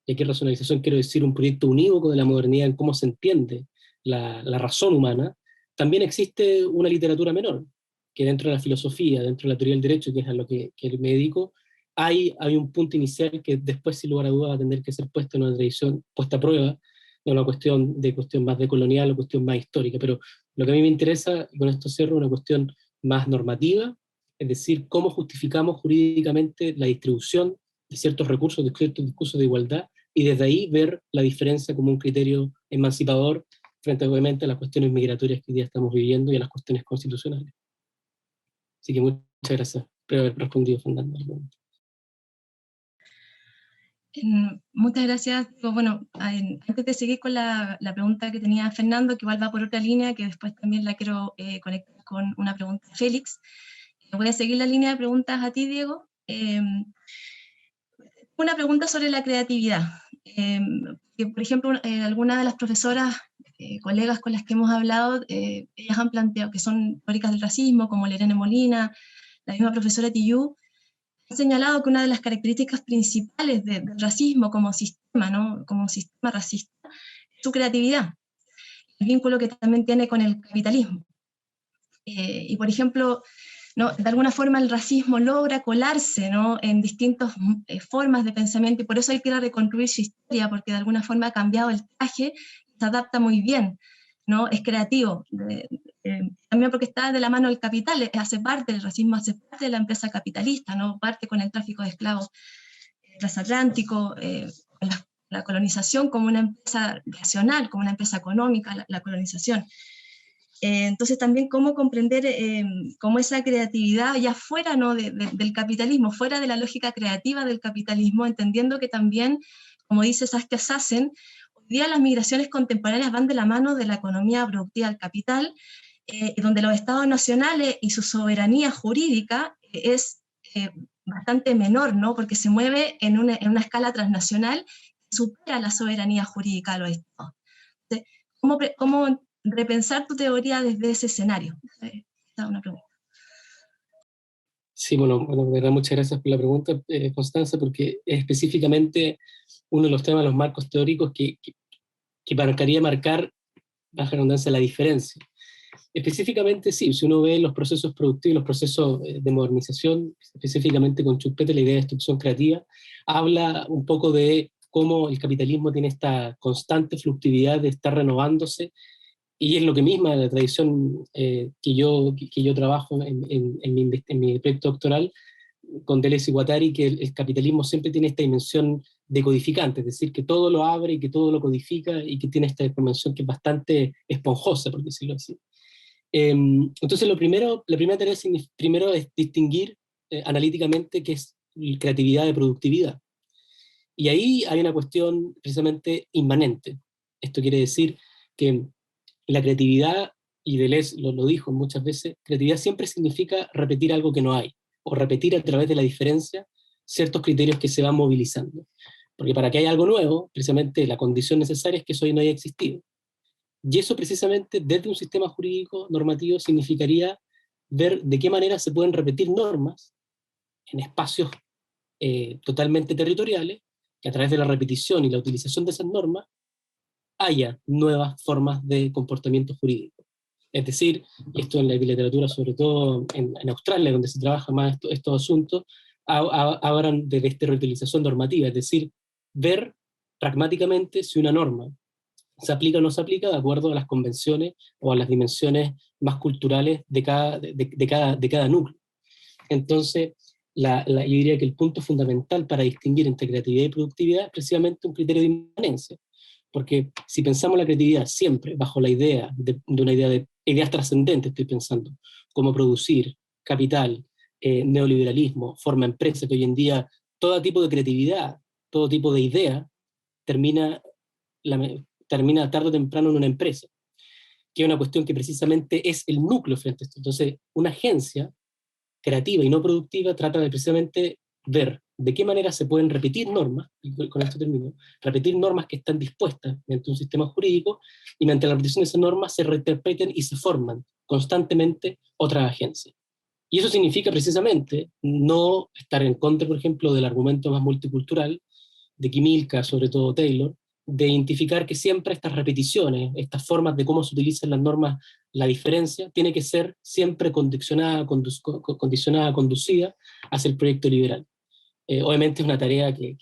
y aquí racionalización quiero decir un proyecto unívoco de la modernidad en cómo se entiende la razón humana, también existe una literatura menor, que dentro de la filosofía, dentro de la teoría del derecho, que es a lo que me dedico, hay un punto inicial que después, sin lugar a dudas, va a tener que ser puesto en una tradición, puesta a prueba, de una cuestión más decolonial o cuestión más histórica. Pero lo que a mí me interesa, y con esto cierro, una cuestión más normativa, es decir, cómo justificamos jurídicamente la distribución de ciertos recursos, de ciertos discursos de igualdad, y desde ahí ver la diferencia como un criterio emancipador frente, obviamente, a las cuestiones migratorias que hoy día estamos viviendo y a las cuestiones constitucionales. Así que muchas gracias. Espero haber respondido, Fernando. Muchas gracias. Bueno, antes de seguir con la pregunta que tenía Fernando, que igual va por otra línea, que después también la quiero conectar con una pregunta de Félix, voy a seguir la línea de preguntas a ti, Diego. Una pregunta sobre la creatividad. Que, por ejemplo, algunas de las profesoras, colegas con las que hemos hablado, ellas han planteado que son teóricas del racismo, como Lorena Molina, la misma profesora Tillú, han señalado que una de las características principales del racismo como sistema, ¿no? Como sistema racista, es su creatividad, el vínculo que también tiene con el capitalismo. Y, por ejemplo, ¿no? De alguna forma el racismo logra colarse, ¿no? En distintas formas de pensamiento, y por eso hay que ir a reconstruir su historia, porque de alguna forma ha cambiado el traje, se adapta muy bien, ¿no? Es creativo, también porque está de la mano del capital, hace parte, el racismo hace parte de la empresa capitalista, ¿no? Parte con el tráfico de esclavos transatlántico, la colonización como una empresa racional, como una empresa económica, la colonización. Entonces también cómo comprender cómo esa creatividad ya fuera, ¿no? del capitalismo, fuera de la lógica creativa del capitalismo, entendiendo que también, como dice Saskia Sassen, hoy día las migraciones contemporáneas van de la mano de la economía productiva del capital, donde los estados nacionales y su soberanía jurídica es bastante menor, ¿no? Porque se mueve en una escala transnacional que supera la soberanía jurídica de los estados. Entonces, ¿cómo repensar tu teoría desde ese escenario? Esta es una pregunta. Sí, bueno, de verdad, muchas gracias por la pregunta, Constanza, porque es específicamente uno de los temas, los marcos teóricos que marcaría marcar, baja redundancia, la diferencia. Específicamente, sí, si uno ve los procesos productivos, los procesos de modernización, específicamente con Schumpeter, la idea de destrucción creativa, habla un poco de cómo el capitalismo tiene esta constante fluctuatividad de estar renovándose, y es lo que misma la tradición que yo trabajo en mi proyecto doctoral con Deleuze y Guattari, que el capitalismo siempre tiene esta dimensión decodificante, es decir, que todo lo abre y que todo lo codifica, y que tiene esta dimensión que es bastante esponjosa, por decirlo así. Entonces la primera tarea primero es distinguir analíticamente qué es creatividad de productividad. Y ahí hay una cuestión precisamente inmanente. Esto quiere decir que la creatividad, y Deleuze lo dijo muchas veces, creatividad siempre significa repetir algo que no hay, o repetir a través de la diferencia ciertos criterios que se van movilizando. Porque para que haya algo nuevo, precisamente la condición necesaria es que eso no haya existido. Y eso precisamente desde un sistema jurídico normativo significaría ver de qué manera se pueden repetir normas en espacios totalmente territoriales, que a través de la repetición y la utilización de esas normas haya nuevas formas de comportamiento jurídico. Es decir, esto en la literatura, sobre todo en Australia, donde se trabaja más estos asuntos, hablan de desterritorialización normativa, es decir, ver pragmáticamente si una norma se aplica o no se aplica de acuerdo a las convenciones o a las dimensiones más culturales de cada núcleo. Entonces, yo diría que el punto fundamental para distinguir entre creatividad y productividad es precisamente un criterio de inmanencia. Porque si pensamos la creatividad siempre bajo la idea de una idea de ideas trascendentes, estoy pensando, como producir, capital, neoliberalismo, forma empresa, que hoy en día todo tipo de creatividad, todo tipo de idea, termina tarde o temprano en una empresa, que es una cuestión que precisamente es el núcleo frente a esto. Entonces, una agencia creativa y no productiva trata de precisamente ver de qué manera se pueden repetir normas, y con esto termino, repetir normas que están dispuestas mediante un sistema jurídico, y mediante la repetición de esas normas se reinterpreten y se forman constantemente otras agencias. Y eso significa precisamente no estar en contra, por ejemplo, del argumento más multicultural de Kimilka, sobre todo Taylor, de identificar que siempre estas repeticiones, estas formas de cómo se utilizan las normas, la diferencia, tiene que ser siempre condicionada, conducida hacia el proyecto liberal. Obviamente es una tarea que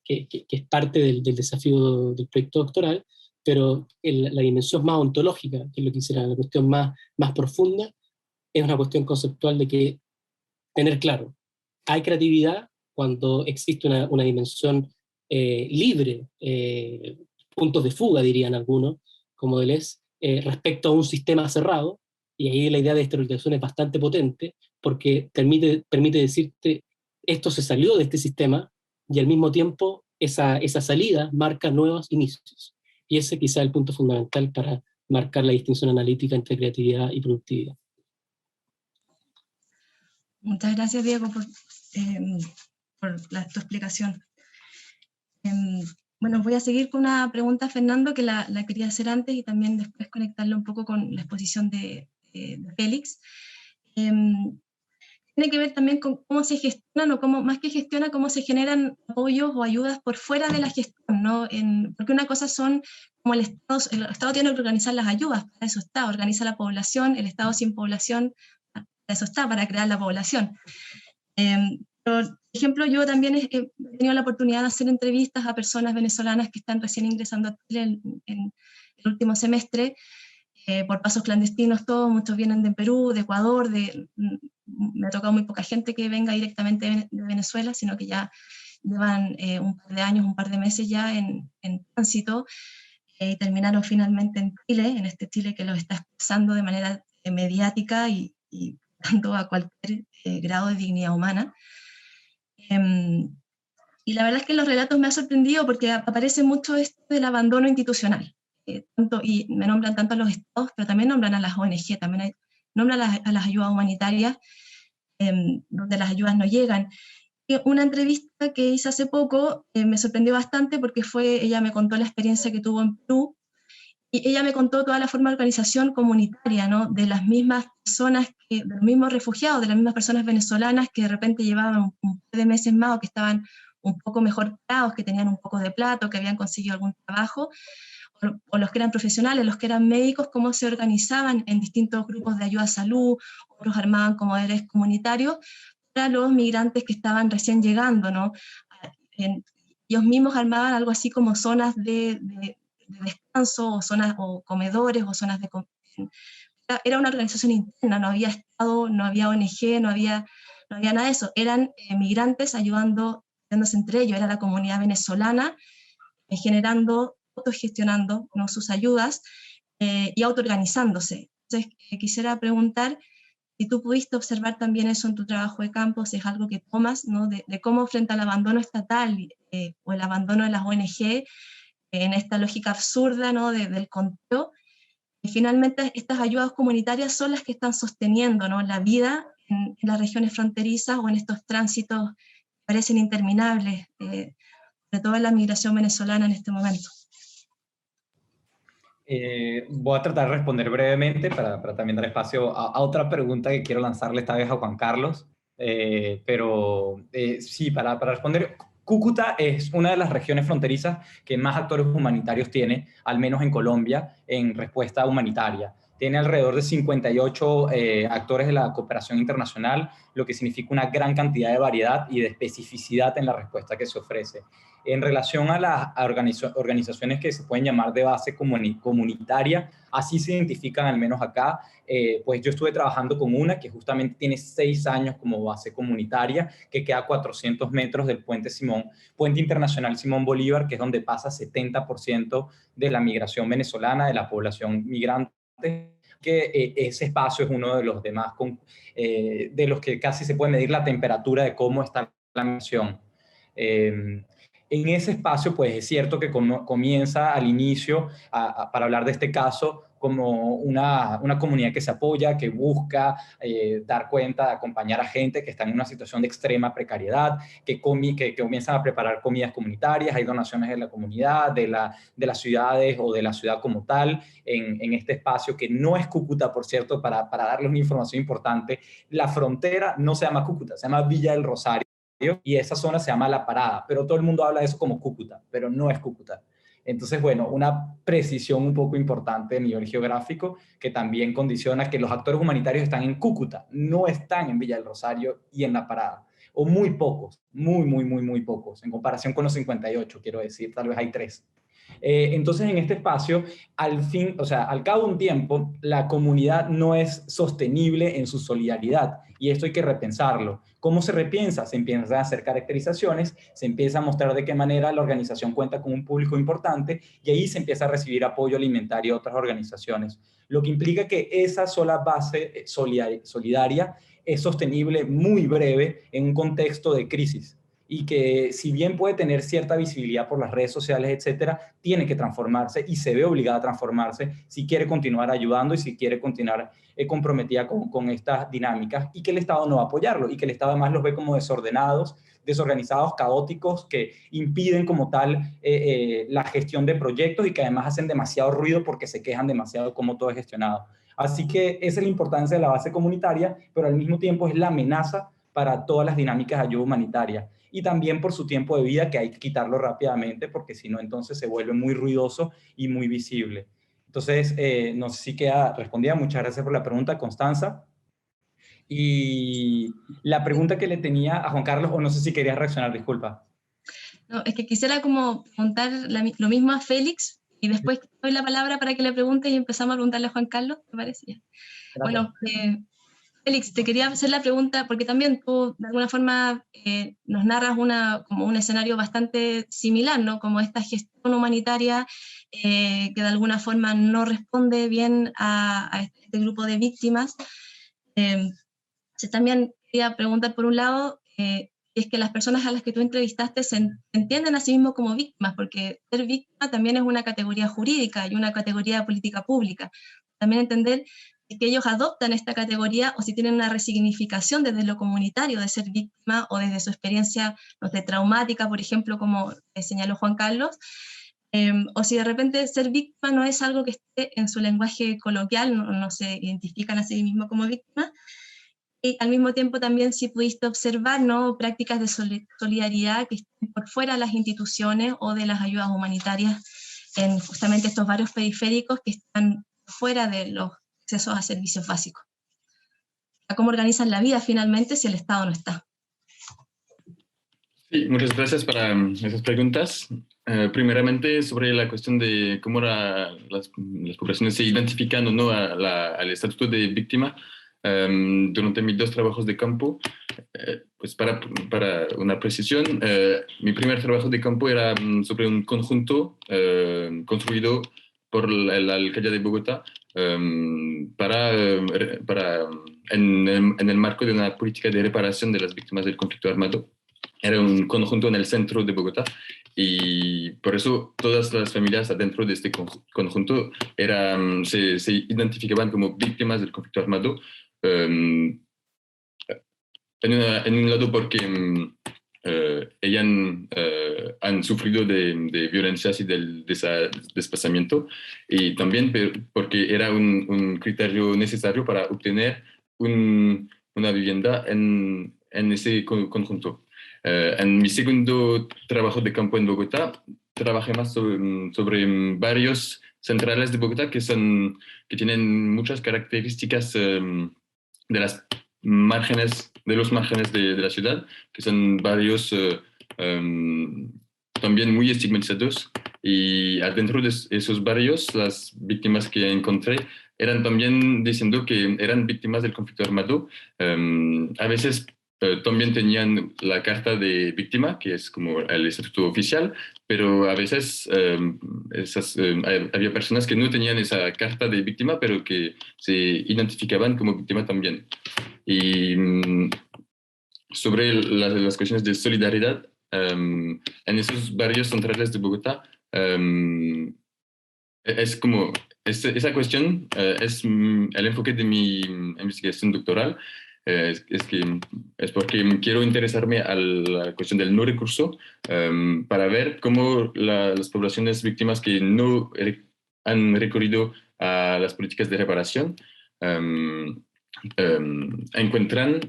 es parte del desafío del proyecto doctoral, pero la dimensión más ontológica, que es lo que será la cuestión más profunda, es una cuestión conceptual de que tener claro, hay creatividad cuando existe una dimensión libre, puntos de fuga, dirían algunos, como Deleuze, respecto a un sistema cerrado, y ahí la idea de esterilización es bastante potente, porque permite decirte, esto se salió de este sistema, y al mismo tiempo esa salida marca nuevos inicios. Y ese quizá es el punto fundamental para marcar la distinción analítica entre creatividad y productividad. Muchas gracias, Diego, por tu explicación. Bueno, voy a seguir con una pregunta, Fernando, que la quería hacer antes y también después conectarlo un poco con la exposición de Félix. Tiene que ver también con cómo se gestionan, o cómo, más que gestiona, cómo se generan apoyos o ayudas por fuera de la gestión, ¿no? Porque una cosa son, como el Estado tiene que organizar las ayudas, para eso está, organiza la población, el Estado sin población, para eso está, para crear la población. Pero, por ejemplo, yo también he tenido la oportunidad de hacer entrevistas a personas venezolanas que están recién ingresando a Chile en el último semestre, por pasos clandestinos todos, muchos vienen de Perú, de Ecuador, me ha tocado muy poca gente que venga directamente de Venezuela, sino que ya llevan un par de años, un par de meses ya en tránsito, y terminaron finalmente en Chile, en este Chile que los está expresando de manera mediática y dando a cualquier grado de dignidad humana. Y la verdad es que los relatos me han sorprendido porque aparece mucho esto del abandono institucional. Y me nombran tanto a los estados, pero también nombran a las ONG, también nombran a las ayudas humanitarias, donde las ayudas no llegan. Y una entrevista que hice hace poco me sorprendió bastante porque ella me contó la experiencia que tuvo en Perú, y ella me contó toda la forma de organización comunitaria, ¿no? De las mismas personas, de los mismos refugiados, de las mismas personas venezolanas que de repente llevaban un par de meses más o que estaban un poco mejor parados, que tenían un poco de plata, que habían conseguido algún trabajo, o los que eran profesionales, los que eran médicos, cómo se organizaban en distintos grupos de ayuda a salud, otros armaban comedores comunitarios para los migrantes que estaban recién llegando, ¿no? Ellos mismos armaban algo así como zonas de descanso, o zonas, o comedores, o zonas de... Era una organización interna, no había Estado, no había ONG, no había nada de eso. Eran migrantes ayudándose entre ellos, era la comunidad venezolana generando, autogestionando, ¿no?, sus ayudas y autoorganizándose. Entonces, quisiera preguntar si tú pudiste observar también eso en tu trabajo de campo, si es algo que tomas, ¿no?, de cómo frente al abandono estatal o el abandono de las ONG, en esta lógica absurda, ¿no?, del conteo, y finalmente estas ayudas comunitarias son las que están sosteniendo, ¿no?, la vida en las regiones fronterizas o en estos tránsitos que parecen interminables, de toda la migración venezolana en este momento. Voy a tratar de responder brevemente para también dar espacio a otra pregunta que quiero lanzarle esta vez a Juan Carlos. Sí, para responder, Cúcuta es una de las regiones fronterizas que más actores humanitarios tiene, al menos en Colombia, en respuesta humanitaria. Tiene alrededor de 58 actores de la cooperación internacional, lo que significa una gran cantidad de variedad y de especificidad en la respuesta que se ofrece. En relación a las organizaciones que se pueden llamar de base comunitaria, así se identifican al menos acá. Pues yo estuve trabajando con una que justamente tiene 6 años como base comunitaria, que queda a 400 metros del Puente Internacional Simón Bolívar, que es donde pasa 70% de la migración venezolana, de la población migrante, que ese espacio es uno de los demás, de los que casi se puede medir la temperatura de cómo está la migración. En ese espacio, pues es cierto que comienza al inicio, para hablar de este caso, como una comunidad que se apoya, que busca dar cuenta, acompañar a gente que está en una situación de extrema precariedad, que comienzan a preparar comidas comunitarias, hay donaciones de la comunidad, de las ciudades o de la ciudad como tal, en este espacio que no es Cúcuta, por cierto, para darles una información importante. La frontera no se llama Cúcuta, se llama Villa del Rosario, y esa zona se llama La Parada, pero todo el mundo habla de eso como Cúcuta, pero no es Cúcuta. Entonces, bueno, una precisión un poco importante a nivel geográfico que también condiciona que los actores humanitarios están en Cúcuta, no están en Villa del Rosario y en La Parada, o muy pocos, muy pocos, en comparación con los 58, quiero decir, tal vez hay 3. Entonces, en este espacio, al cabo de un tiempo, la comunidad no es sostenible en su solidaridad, y esto hay que repensarlo. ¿Cómo se repiensa? Se empiezan a hacer caracterizaciones, se empieza a mostrar de qué manera la organización cuenta con un público importante, y ahí se empieza a recibir apoyo alimentario de otras organizaciones, lo que implica que esa sola base solidaria es sostenible muy breve en un contexto de crisis. y que si bien puede tener cierta visibilidad por las redes sociales, etcétera, tiene que transformarse y se ve obligada a transformarse si quiere continuar ayudando y si quiere continuar comprometida con estas dinámicas, y que el Estado no va a apoyarlo y que el Estado además los ve como desordenados, desorganizados, caóticos, que impiden como tal la gestión de proyectos y que además hacen demasiado ruido porque se quejan demasiado cómo todo es gestionado. Así que esa es la importancia de la base comunitaria, pero al mismo tiempo es la amenaza para todas las dinámicas de ayuda humanitaria. Y también por su tiempo de vida, que hay que quitarlo rápidamente, porque si no, entonces se vuelve muy ruidoso y muy visible. Entonces, no sé si queda respondida. Muchas gracias por la pregunta, Constanza. Y la pregunta que le tenía a Juan Carlos, o no sé si querías reaccionar, disculpa. No, es que quisiera como preguntar lo mismo a Félix, y después te doy la palabra para que le preguntes y empezamos a preguntarle a Juan Carlos, ¿te parecía? Bueno, Félix, te quería hacer la pregunta, porque también tú de alguna forma nos narras como un escenario bastante similar, ¿no? Como esta gestión humanitaria que de alguna forma no responde bien a este grupo de víctimas. También quería preguntar por un lado, es que las personas a las que tú entrevistaste se entienden a sí mismos como víctimas, porque ser víctima también es una categoría jurídica y una categoría política pública. También entender que ellos adoptan esta categoría o si tienen una resignificación desde lo comunitario de ser víctima o desde su experiencia, no sé, traumática, por ejemplo, como señaló Juan Carlos, o si de repente ser víctima no es algo que esté en su lenguaje coloquial, no se identifican a sí mismos como víctimas. Y al mismo tiempo también si pudiste observar, ¿no?, prácticas de solidaridad que estén por fuera de las instituciones o de las ayudas humanitarias en justamente estos barrios periféricos que están fuera de los accesos a servicios básicos. ¿Cómo organizan la vida finalmente si el Estado no está? Sí, muchas gracias para esas preguntas. Primeramente, sobre la cuestión de cómo las poblaciones se identifican o no al estatuto de víctima. Durante mis 2 trabajos de campo, pues para una precisión, mi primer trabajo de campo era sobre un conjunto construido por la alcaldía de Bogotá en el marco de una política de reparación de las víctimas del conflicto armado. Era un conjunto en el centro de Bogotá y por eso todas las familias adentro de este conjunto se identificaban como víctimas del conflicto armado. En un lado porque ellas han sufrido de violencias y del desplazamiento, y también porque era un criterio necesario para obtener una vivienda en ese conjunto. En mi segundo trabajo de campo en Bogotá, trabajé más sobre barrios centrales de Bogotá que tienen muchas características de los márgenes de la ciudad, que son barrios también muy estigmatizados, y adentro de esos barrios las víctimas que encontré eran también diciendo que eran víctimas del conflicto armado. A veces también tenían la carta de víctima, que es como el estatuto oficial, pero a veces había personas que no tenían esa carta de víctima, pero que se identificaban como víctima también. Y sobre las cuestiones de solidaridad, en esos barrios centrales de Bogotá, es como, esa cuestión es el enfoque de mi investigación doctoral. Es porque quiero interesarme a la cuestión del no recurso, para ver cómo las poblaciones víctimas que no han recurrido a las políticas de reparación encuentran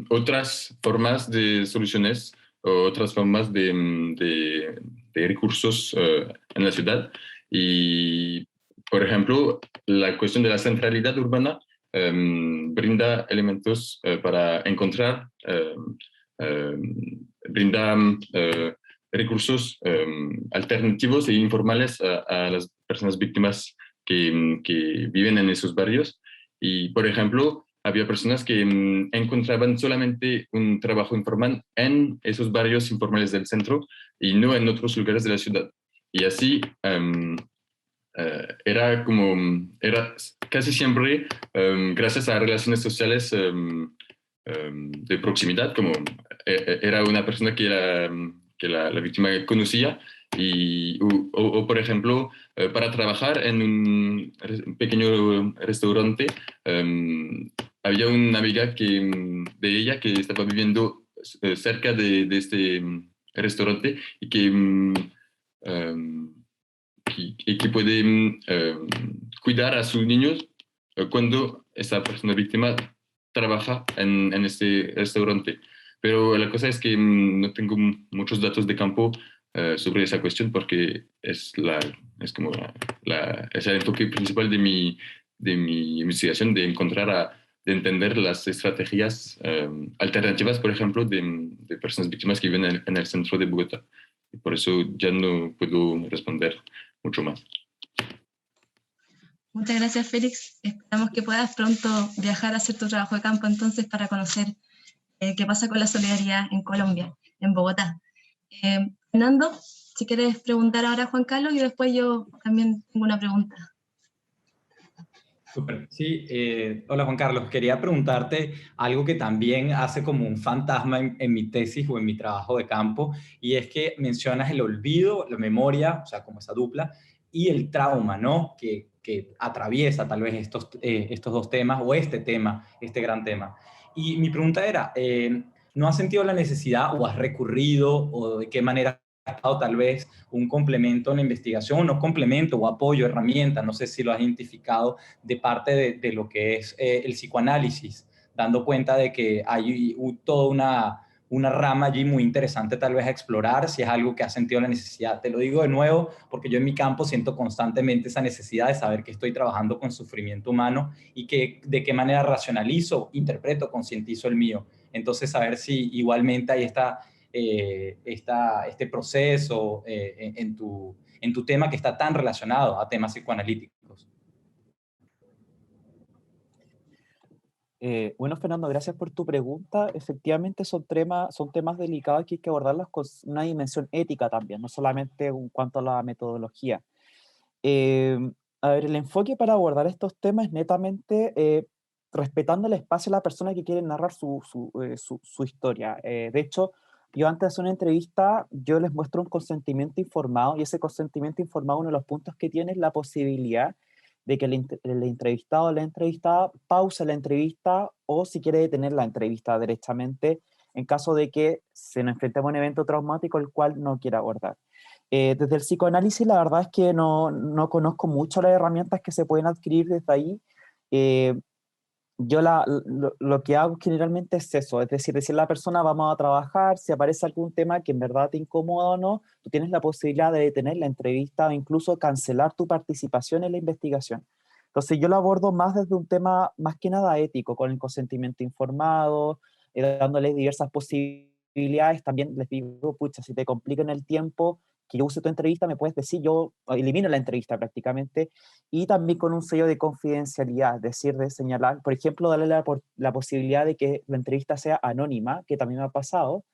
otras formas de soluciones o otras formas de recursos en la ciudad. Y, por ejemplo, la cuestión de la centralidad urbana brinda elementos para encontrar, brinda recursos alternativos e informales a las personas víctimas que viven en esos barrios. Y, por ejemplo, había personas que encontraban solamente un trabajo informal en esos barrios informales del centro y no en otros lugares de la ciudad. Y así era casi siempre gracias a relaciones sociales de proximidad, como era una persona que la víctima conocía, o, por ejemplo, para trabajar en un pequeño restaurante, había una amiga de ella que estaba viviendo cerca de este restaurante y que puede cuidar a sus niños cuando esa persona víctima trabaja en este restaurante. Pero la cosa es que no tengo muchos datos de campo sobre esa cuestión porque es como es el enfoque principal de mi investigación, de de entender las estrategias alternativas, por ejemplo, de personas víctimas que viven en el centro de Bogotá. Y por eso ya no puedo responder mucho más. Muchas gracias, Félix. Esperamos que puedas pronto viajar a hacer tu trabajo de campo entonces para conocer qué pasa con la solidaridad en Colombia, en Bogotá. Fernando, si quieres preguntar ahora a Juan Carlos y después yo también tengo una pregunta. Súper. Sí, hola Juan Carlos, quería preguntarte algo que también hace como un fantasma en mi tesis o en mi trabajo de campo, y es que mencionas el olvido, la memoria, o sea, como esa dupla, y el trauma, ¿no? Que atraviesa tal vez estos dos temas, o este tema, este gran tema. Y mi pregunta era, ¿no has sentido la necesidad o has recurrido, o de qué manera ha estado tal vez un complemento en la investigación, no complemento o apoyo, herramienta, no sé si lo has identificado, de parte de lo que es el psicoanálisis, dando cuenta de que hay toda una rama allí muy interesante tal vez a explorar, si es algo que has sentido la necesidad? Te lo digo de nuevo porque yo en mi campo siento constantemente esa necesidad de saber que estoy trabajando con sufrimiento humano y de qué manera racionalizo, interpreto, concientizo el mío. Entonces, saber si igualmente hay este proceso en tu tema que está tan relacionado a temas psicoanalíticos. Bueno, Fernando, gracias por tu pregunta. Efectivamente son temas delicados que hay que abordarlos con una dimensión ética también, no solamente en cuanto a la metodología. A ver, el enfoque para abordar estos temas es netamente respetando el espacio de la persona que quiere narrar su historia. De hecho, yo antes de hacer una entrevista, yo les muestro un consentimiento informado, y ese consentimiento informado, uno de los puntos que tiene es la posibilidad de que el entrevistado o la entrevistada pause la entrevista, o si quiere detener la entrevista derechamente, en caso de que se nos enfrentemos a un evento traumático el cual no quiera abordar. Desde el psicoanálisis, la verdad es que no conozco mucho las herramientas que se pueden adquirir desde ahí. Yo lo que hago generalmente es eso, es decir, decirle a la persona: vamos a trabajar, si aparece algún tema que en verdad te incomoda o no, tú tienes la posibilidad de detener la entrevista o incluso cancelar tu participación en la investigación. Entonces yo lo abordo más desde un tema más que nada ético, con el consentimiento informado, dándoles diversas posibilidades. También les digo: pucha, si te complica en el tiempo que yo use tu entrevista, me puedes decir, yo elimino la entrevista prácticamente. Y también con un sello de confidencialidad, es decir, de señalar, por ejemplo, darle la posibilidad de que la entrevista sea anónima, que también me ha pasado,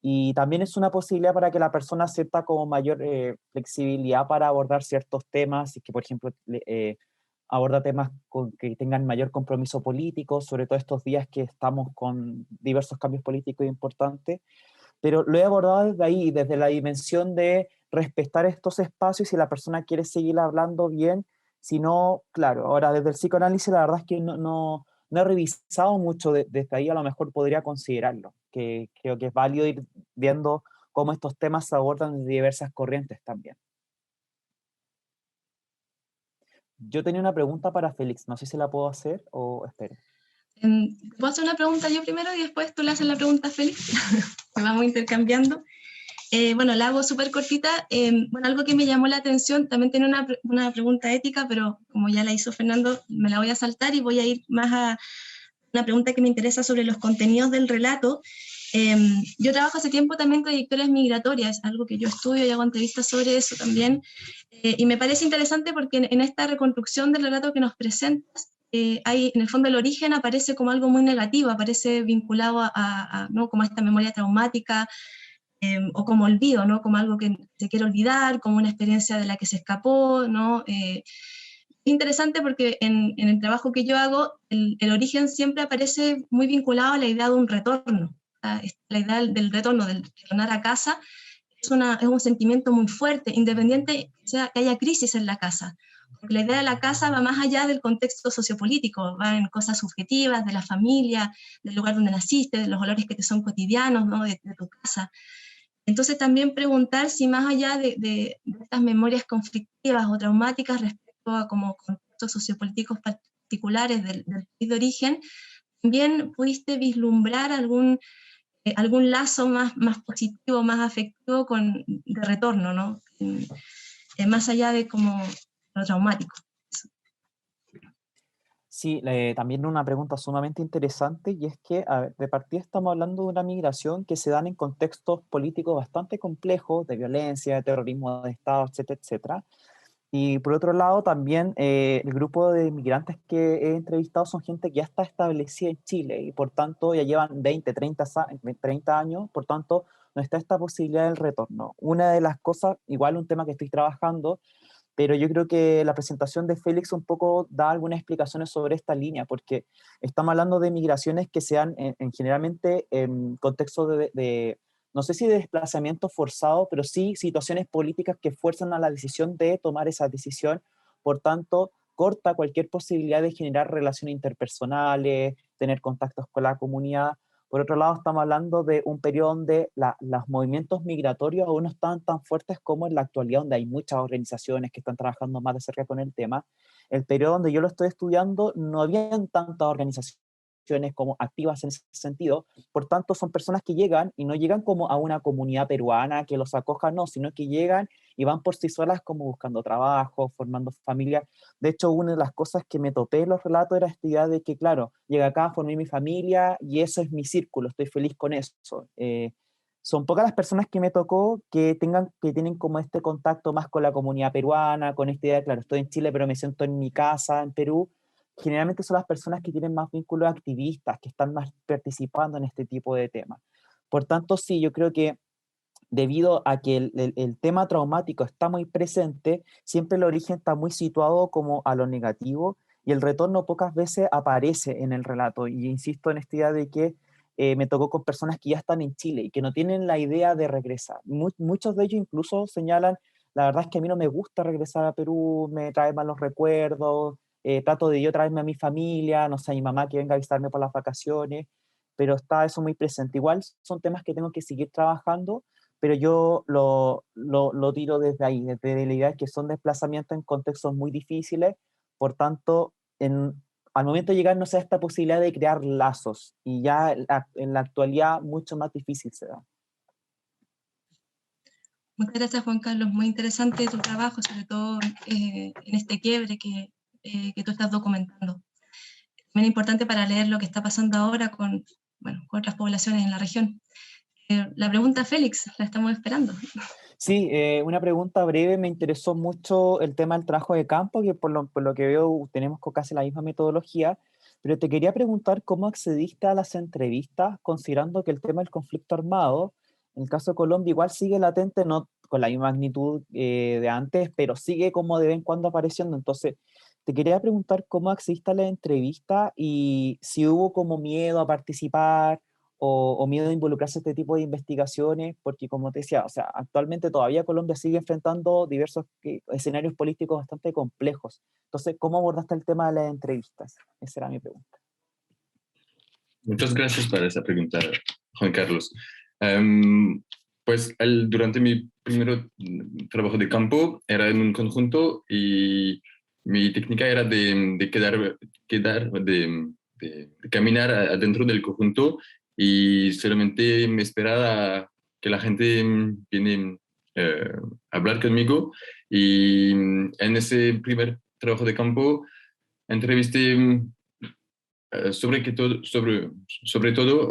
y también es una posibilidad para que la persona sienta como mayor flexibilidad para abordar ciertos temas, y que, por ejemplo, aborda temas que tengan mayor compromiso político, sobre todo estos días que estamos con diversos cambios políticos importantes. Pero lo he abordado desde ahí, desde la dimensión de respetar estos espacios, si la persona quiere seguir hablando bien. Si no, claro, ahora desde el psicoanálisis la verdad es que no he revisado mucho desde ahí, a lo mejor podría considerarlo, que creo que es válido ir viendo cómo estos temas se abordan de diversas corrientes también. Yo tenía una pregunta para Félix, no sé si la puedo hacer o espero. ¿Puedo hacer una pregunta yo primero y después tú le haces la pregunta a Félix? Me vamos intercambiando. Bueno, la hago súper cortita. Bueno, algo que me llamó la atención, también tiene una pregunta ética, pero como ya la hizo Fernando, me la voy a saltar y voy a ir más a una pregunta que me interesa sobre los contenidos del relato. Yo trabajo hace tiempo también con trayectorias migratorias, algo que yo estudio y hago entrevistas sobre eso también. Y me parece interesante porque en esta reconstrucción del relato que nos presentas, hay, en el fondo, el origen aparece como algo muy negativo, aparece vinculado ¿no? como a esta memoria traumática, o como olvido, ¿no? Como algo que se quiere olvidar, como una experiencia de la que se escapó, ¿no? Interesante porque en el trabajo que yo hago, el origen siempre aparece muy vinculado a la idea de un retorno, la idea del retorno, del retornar a casa, es un sentimiento muy fuerte, independiente que haya crisis en la casa. Porque la idea de la casa va más allá del contexto sociopolítico, va en cosas subjetivas, de la familia, del lugar donde naciste, de los olores que te son cotidianos, ¿no? de tu casa. Entonces también preguntar si más allá de estas memorias conflictivas o traumáticas respecto a como contextos sociopolíticos particulares del país de origen, también pudiste vislumbrar algún lazo más positivo, más afectivo de retorno, ¿no? Más allá de como lo traumático. Sí, también una pregunta sumamente interesante, y es que a ver, de partida estamos hablando de una migración que se dan en contextos políticos bastante complejos, de violencia, de terrorismo de Estado, etcétera, etcétera. Y por otro lado, también el grupo de migrantes que he entrevistado son gente que ya está establecida en Chile y por tanto ya llevan 20, 30 años, por tanto no está esta posibilidad del retorno. Una de las cosas, igual un tema que estoy trabajando, pero yo creo que la presentación de Félix un poco da algunas explicaciones sobre esta línea, porque estamos hablando de migraciones que se dan generalmente en contexto no sé si de desplazamiento forzado, pero sí situaciones políticas que fuerzan a la decisión de tomar esa decisión, por tanto, corta cualquier posibilidad de generar relaciones interpersonales, tener contactos con la comunidad. Por otro lado, estamos hablando de un periodo donde los movimientos migratorios aún no están tan fuertes como en la actualidad, donde hay muchas organizaciones que están trabajando más de cerca con el tema. El periodo donde yo lo estoy estudiando no habían tantas organizaciones como activas en ese sentido, por tanto son personas que llegan y no llegan como a una comunidad peruana que los acoja, no, sino que llegan y van por sí solas como buscando trabajo, formando familia. De hecho, una de las cosas que me topé en los relatos era esta idea de que, claro, llegué acá, formé mi familia y eso es mi círculo, estoy feliz con eso. Son pocas las personas que me tocó que tienen como este contacto más con la comunidad peruana, con esta idea de, claro, estoy en Chile, pero me siento en mi casa, en Perú. Generalmente son las personas que tienen más vínculos activistas, que están más participando en este tipo de temas. Por tanto, sí, yo creo que debido a que el tema traumático está muy presente, siempre el origen está muy situado como a lo negativo y el retorno pocas veces aparece en el relato. Y insisto en esta idea de que me tocó con personas que ya están en Chile y que no tienen la idea de regresar. Muchos de ellos incluso señalan, la verdad es que a mí no me gusta regresar a Perú, me trae malos recuerdos, trato de yo traerme a mi familia, no sé, a mi mamá que venga a visitarme por las vacaciones, pero está eso muy presente. Igual son temas que tengo que seguir trabajando, pero yo lo tiro desde ahí, desde la idea de que son desplazamientos en contextos muy difíciles, por tanto, al momento de llegar no se da esta posibilidad de crear lazos, y ya en la actualidad mucho más difícil se da. Muchas gracias, Juan Carlos. Muy interesante tu trabajo, sobre todo en este quiebre que tú estás documentando. También importante para leer lo que está pasando ahora con otras poblaciones en la región. La pregunta, Félix, la estamos esperando. Sí, una pregunta breve. Me interesó mucho el tema del trabajo de campo, que por lo que veo tenemos casi la misma metodología, pero te quería preguntar cómo accediste a las entrevistas, considerando que el tema del conflicto armado, en el caso de Colombia, igual sigue latente, no con la misma magnitud de antes, pero sigue como de vez en cuando apareciendo. Entonces, te quería preguntar cómo accediste a la entrevista y si hubo como miedo a participar o miedo a involucrarse en este tipo de investigaciones, porque como te decía, o sea, actualmente todavía Colombia sigue enfrentando diversos escenarios políticos bastante complejos. Entonces, ¿cómo abordaste el tema de las entrevistas? Esa era mi pregunta. Muchas gracias por esa pregunta, Juan Carlos. Pues durante mi primer trabajo de campo era en un conjunto y mi técnica era de caminar adentro del conjunto y solamente me esperaba que la gente viene a hablar conmigo. Y en ese primer trabajo de campo entrevisté sobre todo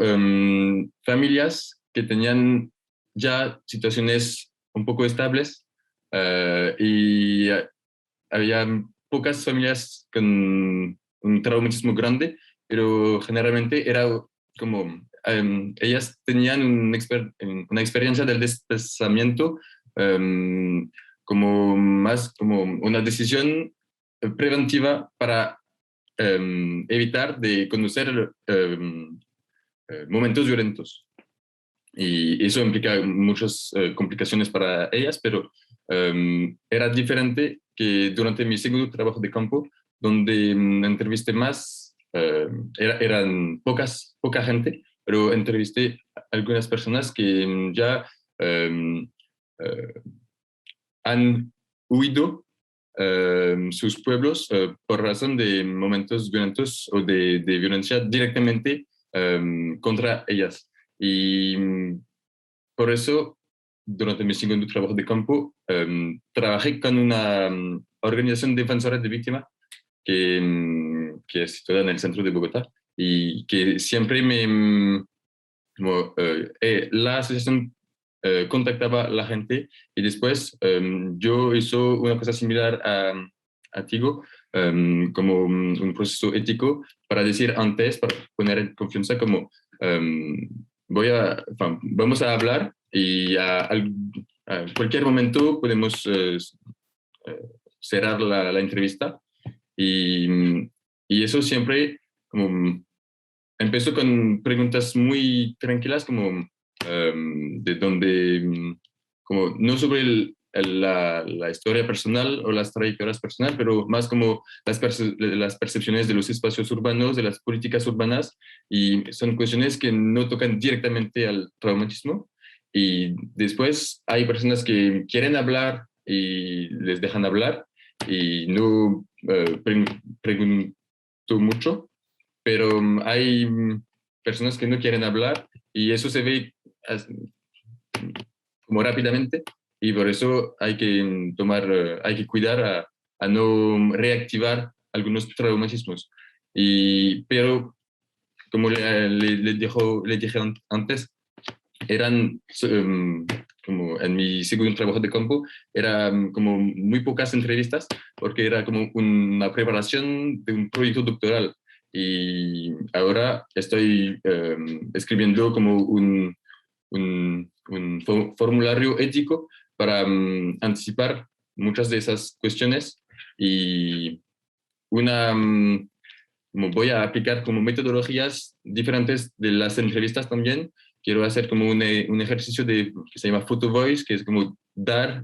familias que tenían ya situaciones un poco estables, y había pocas familias con un traumatismo grande, pero generalmente era como ellas tenían una experiencia del desplazamiento como más como una decisión preventiva para evitar de conocer momentos violentos. y eso implica muchas complicaciones para ellas, pero era diferente que durante mi segundo trabajo de campo, donde entrevisté más, eran poca gente, pero entrevisté a algunas personas que ya han huido sus pueblos por razón de momentos violentos o de violencia directamente contra ellas. Y por eso, durante mi segundo trabajo de campo, trabajé con una organización defensora de víctimas que es situada en el centro de Bogotá y que siempre la asociación contactaba a la gente y después yo hizo una cosa similar a Tigo, como un proceso ético para decir antes, para poner en confianza como vamos a hablar y a cualquier momento podemos cerrar la entrevista y eso siempre como empezó con preguntas muy tranquilas como de donde, como no sobre la historia personal o las trayectorias personales, pero más como las percepciones de los espacios urbanos, de las políticas urbanas, y son cuestiones que no tocan directamente al traumatismo. Y después hay personas que quieren hablar y les dejan hablar y no pregunto mucho, pero hay personas que no quieren hablar y eso se ve como rápidamente y por eso hay que hay que cuidar a no reactivar algunos traumatismos. Pero como le dije antes, eran como en mi segundo trabajo de campo, eran como muy pocas entrevistas porque era como una preparación de un proyecto doctoral. Y ahora estoy escribiendo como un formulario ético para anticipar muchas de esas cuestiones y como voy a aplicar como metodologías diferentes de las entrevistas también. Quiero hacer como un ejercicio que se llama Photo Voice, que es como dar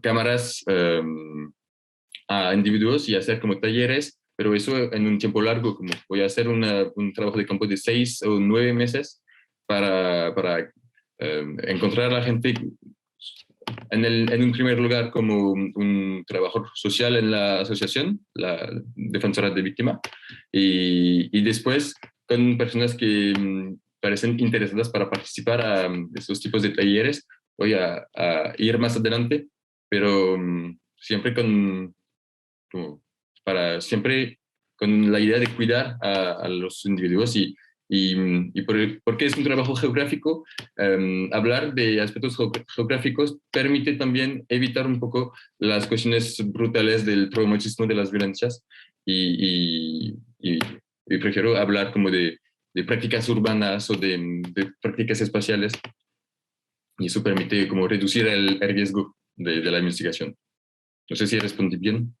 cámaras a individuos y hacer como talleres, pero eso en un tiempo largo, como voy a hacer un trabajo de campo de 6 o 9 meses para encontrar a la gente en un primer lugar como un trabajador social en la asociación, la defensora de víctima, y después con personas que parecen interesadas para participar a estos tipos de talleres. Voy a ir más adelante, pero siempre siempre con la idea de cuidar a los individuos porque es un trabajo geográfico, hablar de aspectos geográficos permite también evitar un poco las cuestiones brutales del traumatismo, de las violencias, y prefiero hablar como de prácticas urbanas o de prácticas espaciales, y eso permite como reducir el riesgo de la investigación. No sé si respondí bien.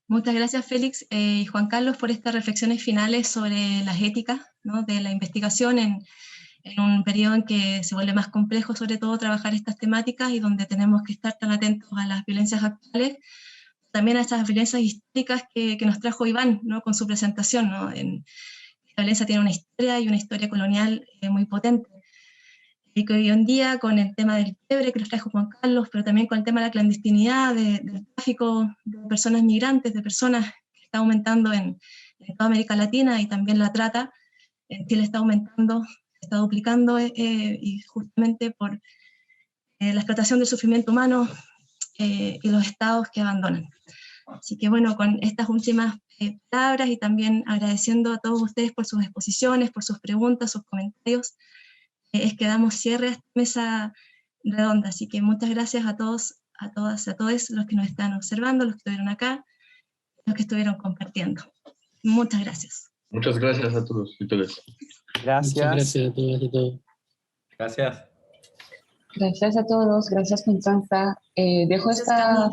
Muchas gracias, Félix y Juan Carlos, por estas reflexiones finales sobre las éticas, ¿no?, de la investigación en un periodo en que se vuelve más complejo, sobre todo, trabajar estas temáticas y donde tenemos que estar tan atentos a las violencias actuales, también a estas violencias históricas que nos trajo Iván, ¿no?, con su presentación, ¿no? La violencia tiene una historia colonial muy potente. Y que hoy en día, con el tema del quiebre que nos trajo Juan Carlos, pero también con el tema de la clandestinidad, del tráfico de personas migrantes, de personas que está aumentando en toda América Latina, y también la trata, en Chile está aumentando, está duplicando, y justamente por la explotación del sufrimiento humano y los estados que abandonan. Así que bueno, con estas últimas palabras y también agradeciendo a todos ustedes por sus exposiciones, por sus preguntas, sus comentarios, es que damos cierre a esta mesa redonda. Así que muchas gracias a todos, a todas, a todos los que nos están observando, los que estuvieron acá, los que estuvieron compartiendo. Muchas gracias. Muchas gracias a todos y todas. Gracias. Muchas gracias a todos y a todos. Gracias. Gracias a todos, gracias Constanza. Dejo esta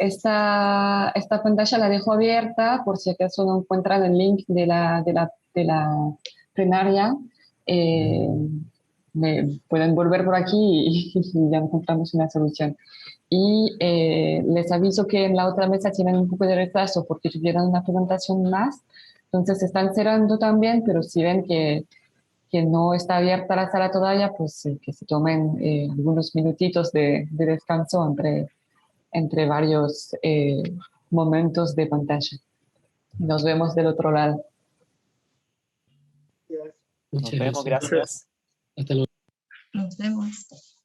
esta pantalla la dejo abierta por si acaso no encuentran el link de la plenaria. Pueden volver por aquí y ya encontramos una solución. Y les aviso que en la otra mesa tienen un poco de retraso porque tuvieron una presentación más. Entonces están cerrando también, pero si ven que no está abierta la sala todavía, pues que se tomen algunos minutitos de descanso entre varios momentos de pantalla. Nos vemos del otro lado. Muchas Nos vemos, gracias. gracias. Hasta luego. Nos vemos.